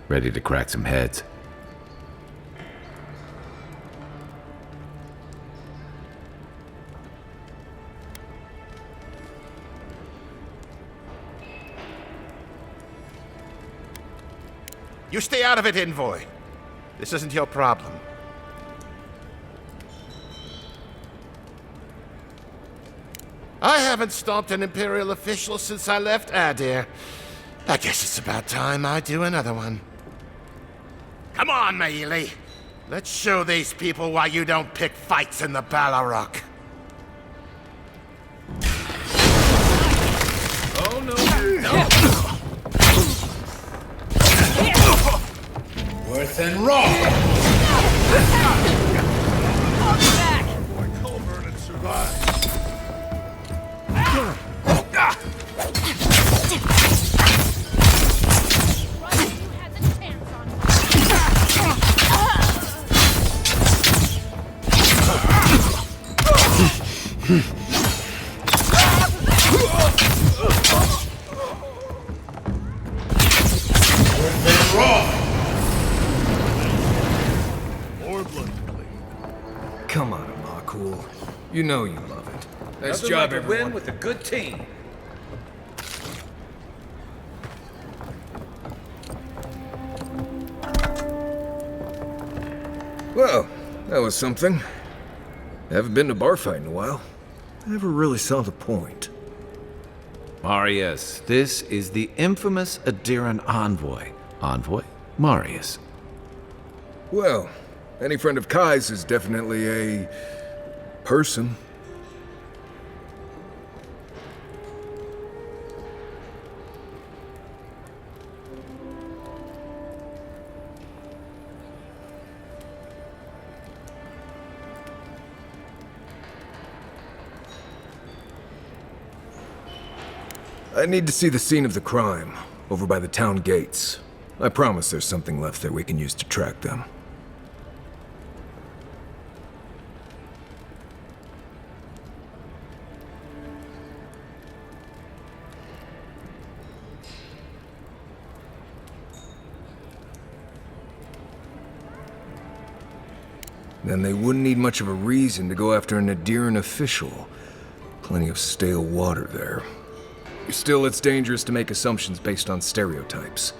Ready to crack some heads. You stay out of it, Envoy. This isn't your problem. I haven't stopped an Imperial official since I left Adir. I guess it's about time I do another one. Come on, Maili. Let's show these people why you don't pick fights in the Ballarok. Oh, no, no. Worth and raw. Boy, Colburn and survive. Come on, Amakul. You know you love it. Nice Nothing job, like a everyone. win with a good team. Well, that was something. I haven't been to a bar fight in a while. I never really saw the point. Marius, this is the infamous Adiran envoy. Envoy? Marius. Well, any friend of Kai's is definitely a person. I need to see the scene of the crime, over by the town gates. I promise there's something left there we can use to track them. Then they wouldn't need much of a reason to go after an Adiran official. Plenty of stale water there. Still, it's dangerous to make assumptions based on stereotypes.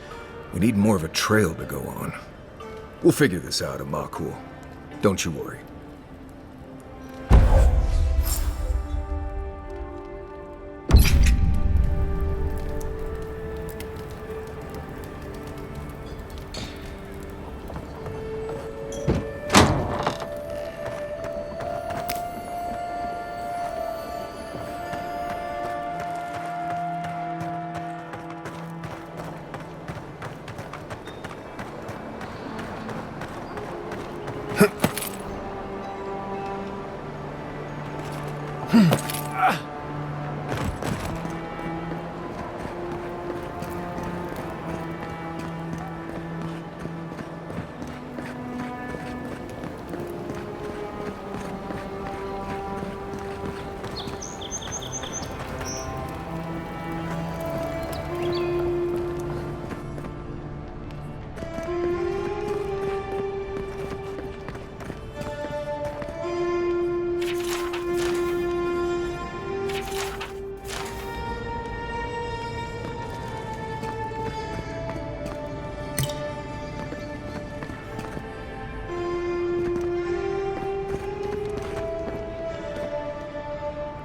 We need more of a trail to go on. We'll figure this out, Amakul. Don't you worry.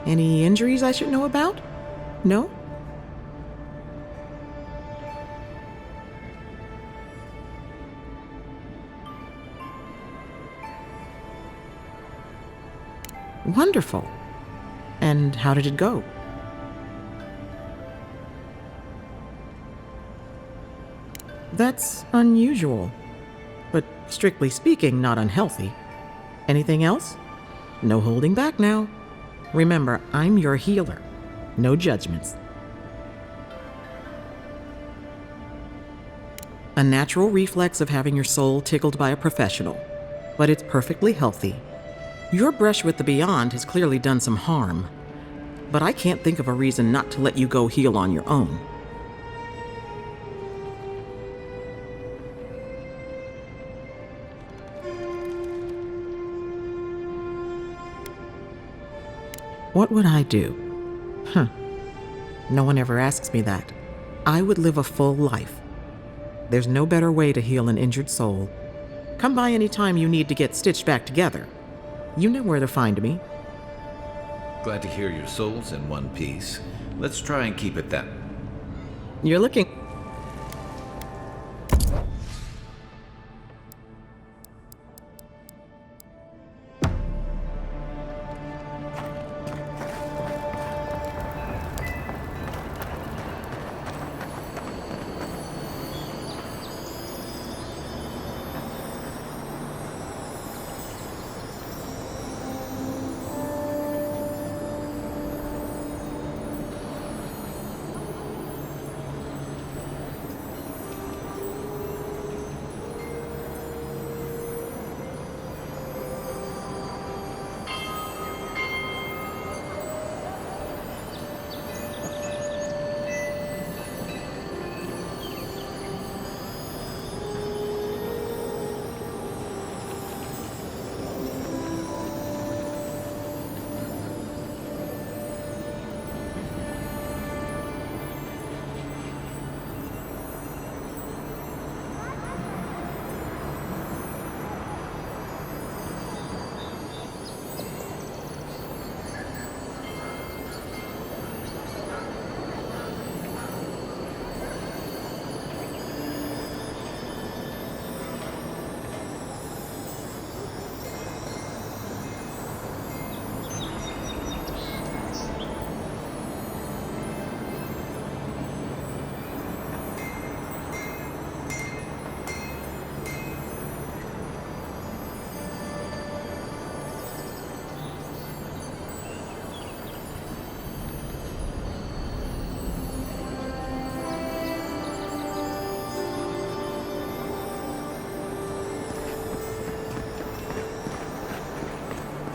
Any injuries I should know about? No? Wonderful. And how did it go? That's unusual, but strictly speaking, not unhealthy. Anything else? No holding back now. Remember, I'm your healer. No judgments. A natural reflex of having your soul tickled by a professional, but it's perfectly healthy. Your brush with the beyond has clearly done some harm, but I can't think of a reason not to let you go heal on your own. What would I do? No one ever asks me that. I would live a full life. There's no better way to heal an injured soul. Come by any time you need to get stitched back together. You know where to find me. Glad to hear your soul's in one piece. Let's try and keep it that. You're looking...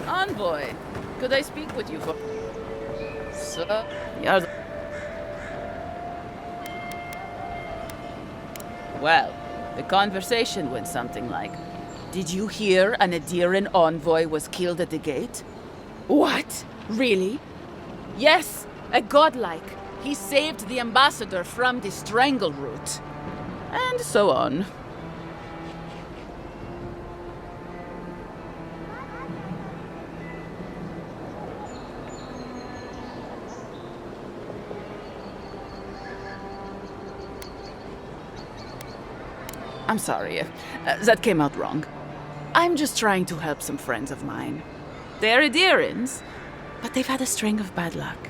Envoy, could I speak with you for... Sir? Yeah. Well, the conversation went something like, did you hear an Aediran envoy was killed at the gate? What? Really? Yes, a godlike. He saved the ambassador from the strangle root. And so on. I'm sorry, that came out wrong. I'm just trying to help some friends of mine. They're Aedirans, but they've had a string of bad luck.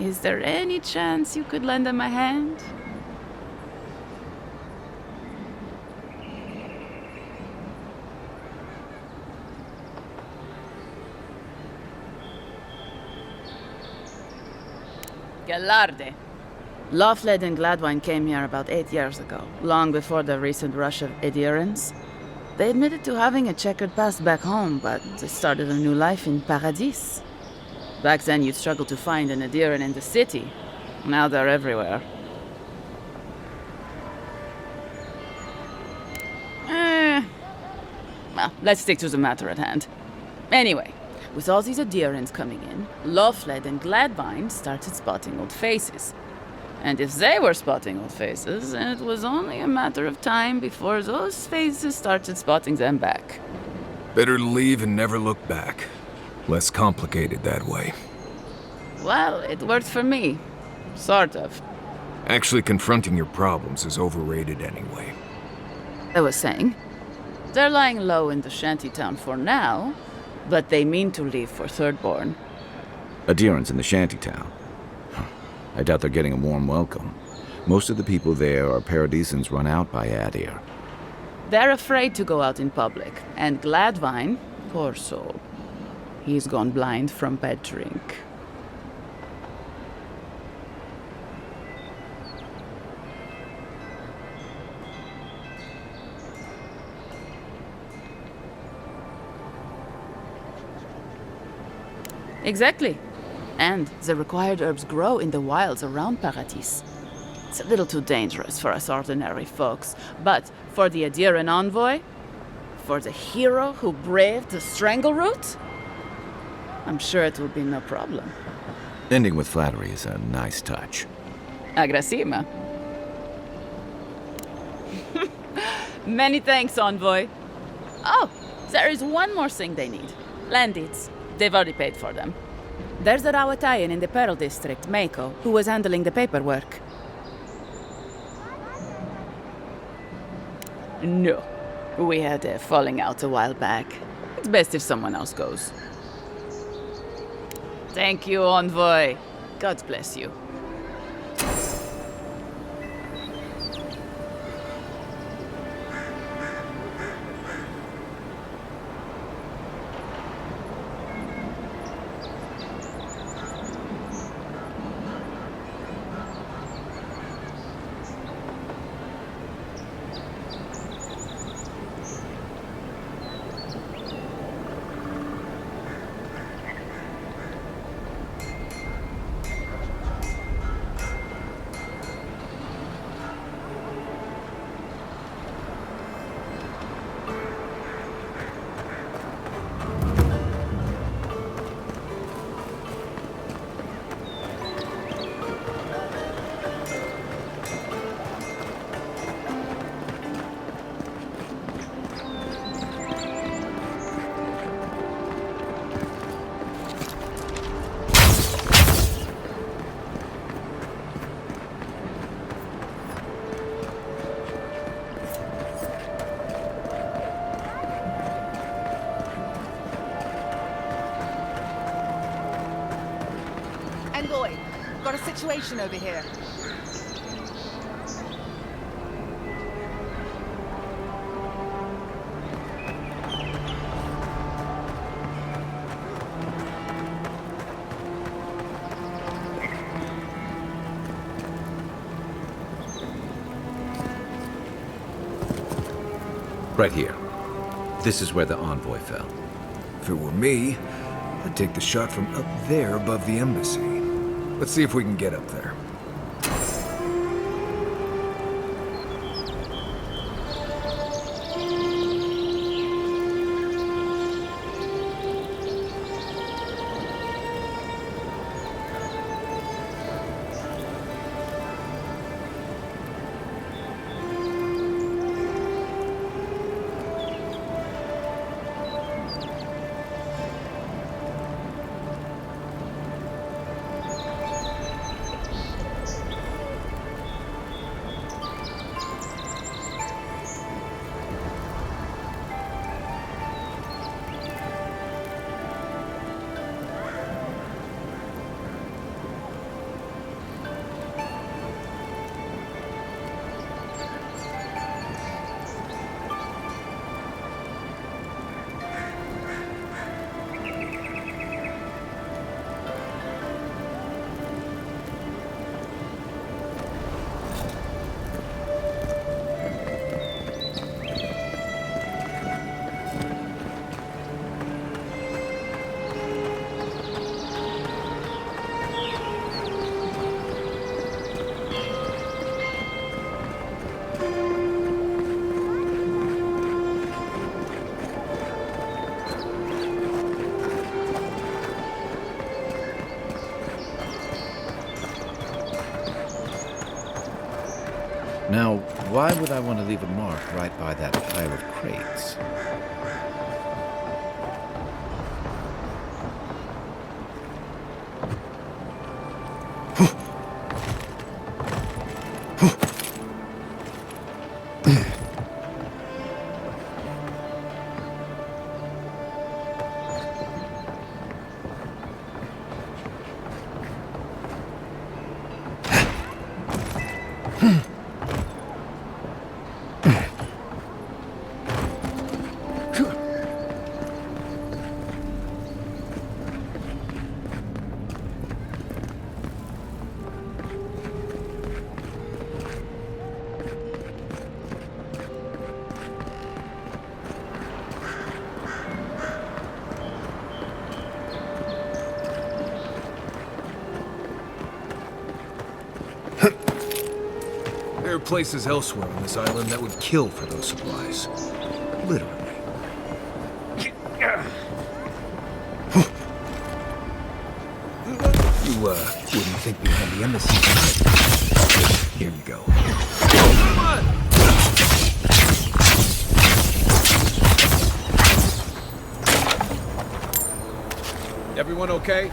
Is there any chance you could lend them a hand? Galarde. Lawfled and Gladwine came here about 8 years ago, long before the recent rush of Aedirans. They admitted to having a checkered past back home, but they started a new life in Paradis. Back then you'd struggle to find an Aediran in the city. Now they're everywhere. Well, let's stick to the matter at hand. Anyway, with all these Aedirans coming in, Lawfled and Gladwine started spotting old faces. And if they were spotting old faces, it was only a matter of time before those faces started spotting them back. Better to leave and never look back. Less complicated that way. Well, it worked for me. Sort of. Actually confronting your problems is overrated anyway. I was saying, they're lying low in the shantytown for now, But they mean to leave for Thirdborn. Adherents in the shantytown. I doubt they're getting a warm welcome. Most of the people there are paradisans run out by Adir. They're afraid to go out in public, and Gladwine, poor soul, he's gone blind from bad drink. Exactly. And the required herbs grow in the wilds around Paradis. It's a little too dangerous for us ordinary folks, but for the Adiran envoy, for the hero who braved the strangle route, I'm sure it will be no problem. Ending with flattery is a nice touch. Agrasima. Many thanks, envoy. Oh, there is one more thing they need. Land deeds. They've already paid for them. There's a Rawatayan in the Pearl District, Mako, who was handling the paperwork. No. We had a falling out a while back. It's best if someone else goes. Thank you, envoy. God bless you. Envoy, got a situation over here. Right here. This is where the envoy fell. If it were me, I'd take the shot from up there above the embassy. Let's see if we can get up there. Now, why would I want to leave a mark right by that pile of crates? There are places elsewhere on this island that would kill for those supplies. Literally. You, wouldn't think behind the embassy. Here you go. Everyone okay?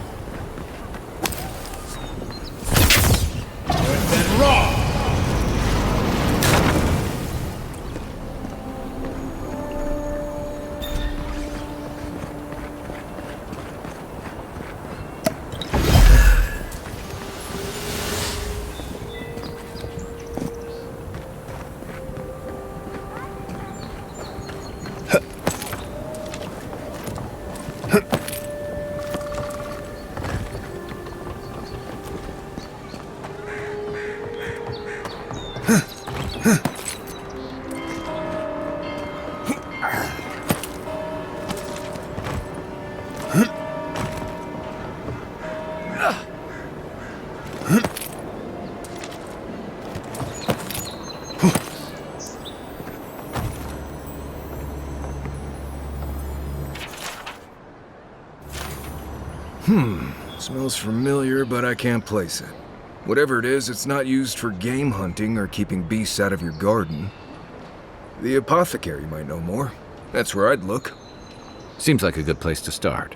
Smells familiar, but I can't place it. Whatever it is, it's not used for game hunting or keeping beasts out of your garden. The apothecary might know more. That's where I'd look. Seems like a good place to start.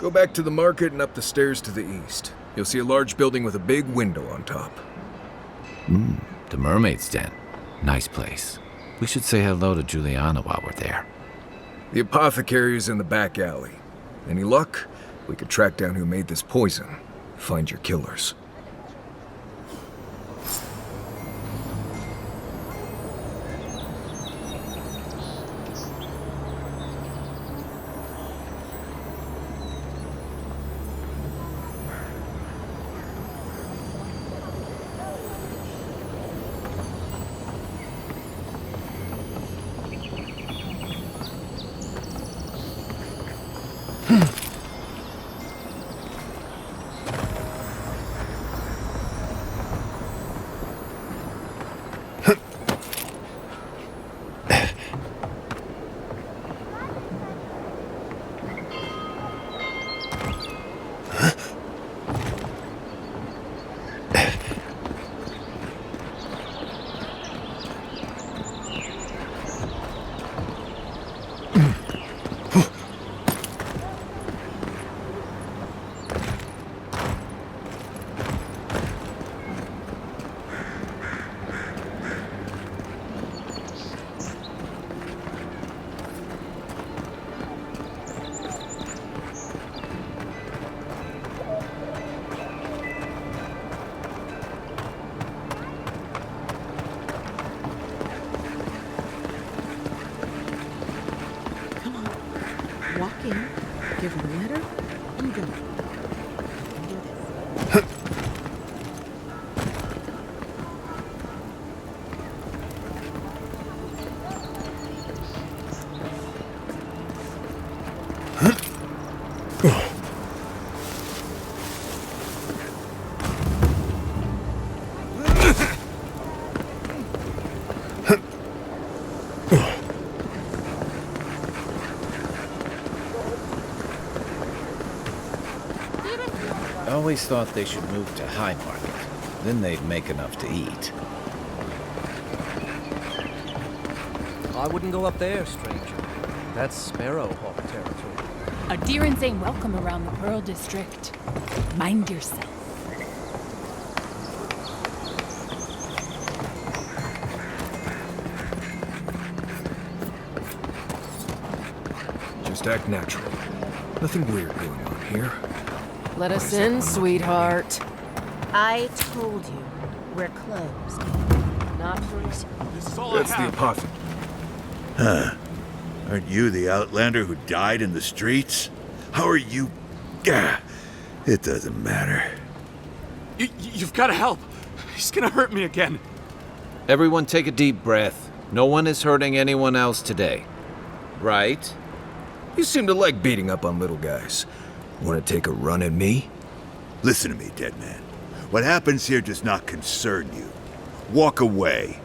Go back to the market and up the stairs to the east. You'll see a large building with a big window on top. The Mermaid's Den. Nice place. We should say hello to Juliana while we're there. The apothecary is in the back alley. Any luck? We could track down who made this poison. Find your killers. walk in, give her a letter, and go. I always thought they should move to High Market. Then they'd make enough to eat. I wouldn't go up there, stranger. That's Sparrowhawk territory. Adherents ain't welcome around the Pearl District. Mind yourself. Just act natural. Nothing weird going on here. Let us in, sweetheart. I told you, we're closed. Not for reason. That's the apothecary. Huh. Aren't you the outlander who died in the streets? How are you? Gah, it doesn't matter. You've got to help. He's gonna hurt me again. Everyone take a deep breath. No one is hurting anyone else today. Right? You seem to like beating up on little guys. Want to take a run at me? Listen to me, dead man. What happens here does not concern you. Walk away.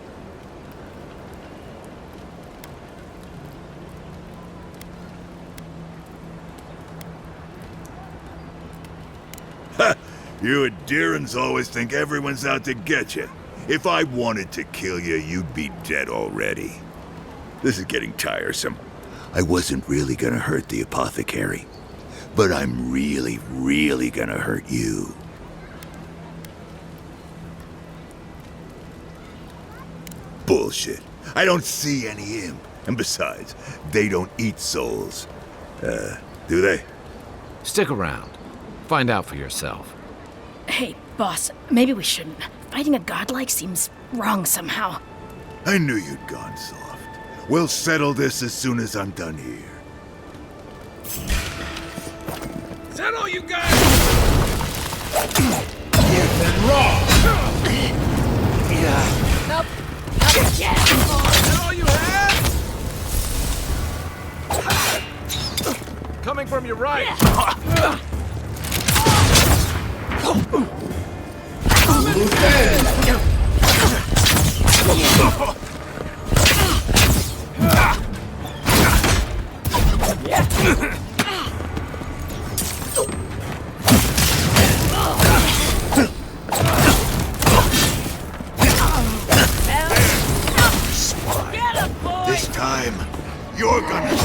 Ha! You adherents always think everyone's out to get you. If I wanted to kill you, you'd be dead already. This is getting tiresome. I wasn't really gonna hurt the apothecary. But I'm really, really gonna hurt you. Bullshit. I don't see any imp. And besides, they don't eat souls. Do they? Stick around. Find out for yourself. Hey, boss, maybe we shouldn't. Fighting a godlike seems wrong somehow. I knew you'd gone soft. We'll settle this as soon as I'm done here. Is that all you got? You've been wrong. Nope. Not yet. Is that all you have? Coming from your right. This time, you're gonna...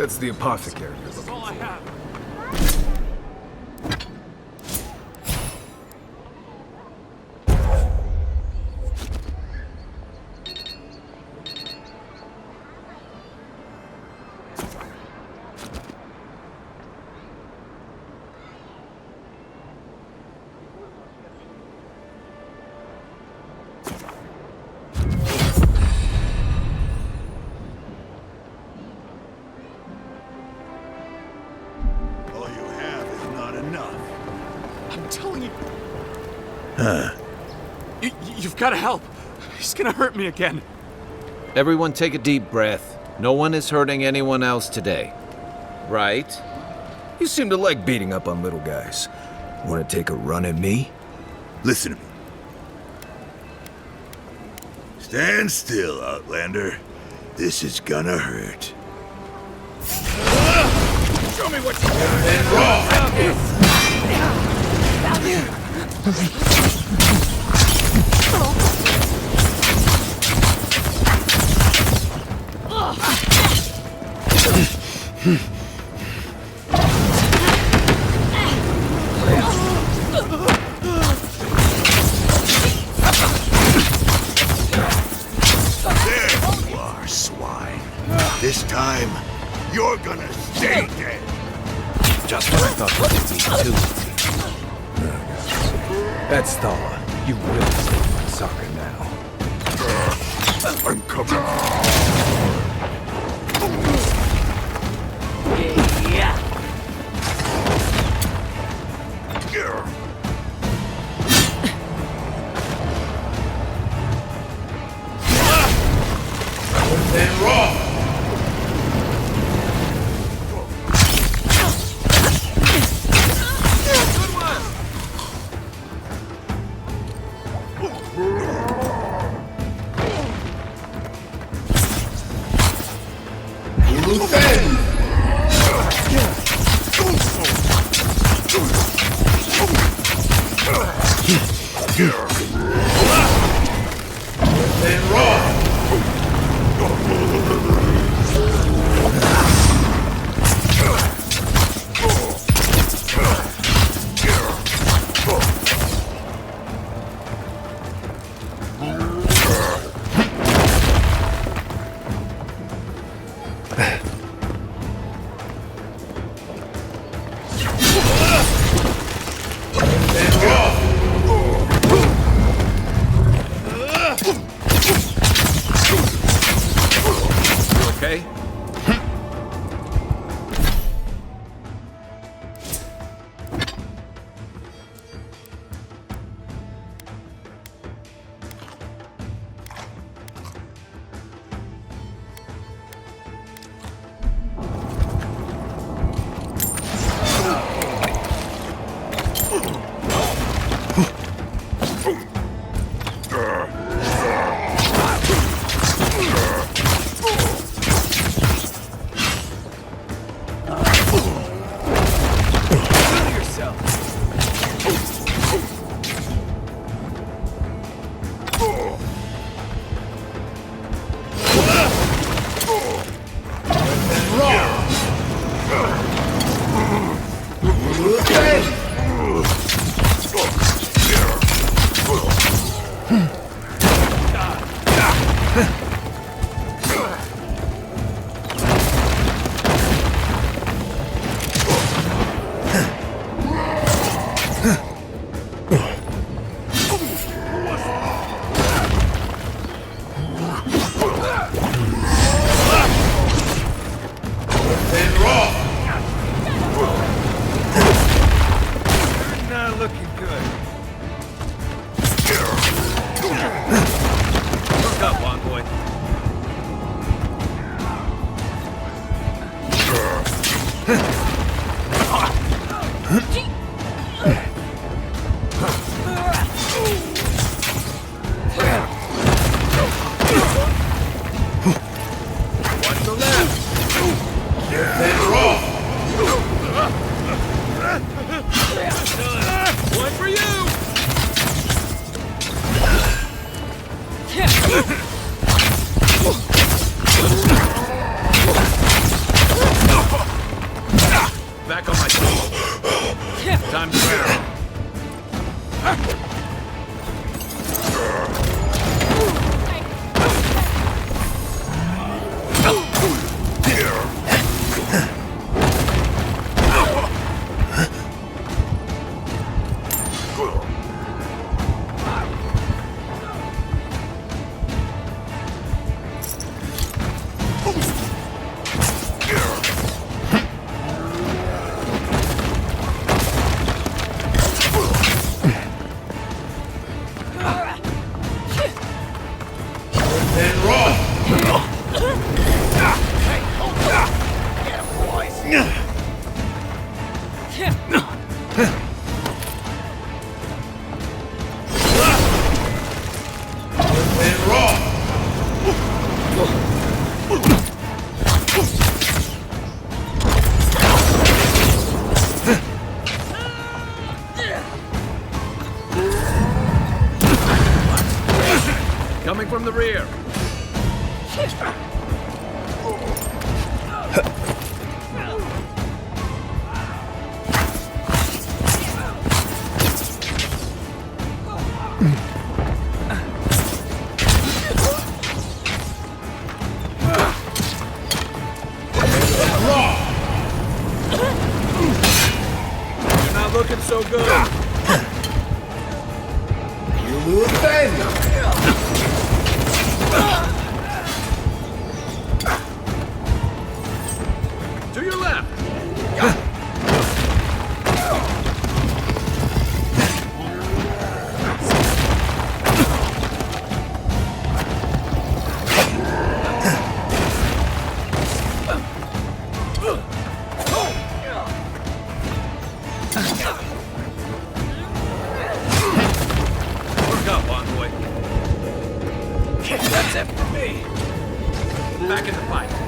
That's the apothecary. That's all I have. You've got to help. He's gonna hurt me again. Everyone take a deep breath. No one is hurting anyone else today. Right? You seem to like beating up on little guys. Want to take a run at me? Listen to me. Stand still, Outlander. This is gonna hurt. Show me what you got. There you are, swine. This time, you're gonna stay dead. Just when I thought it would be too easy. That's Thaw. You will save my soccer now. I'm coming. Coming from the rear. You're not looking so good. You lose bang. To your left. Work up, envoy. That's it for me. Back in the fight.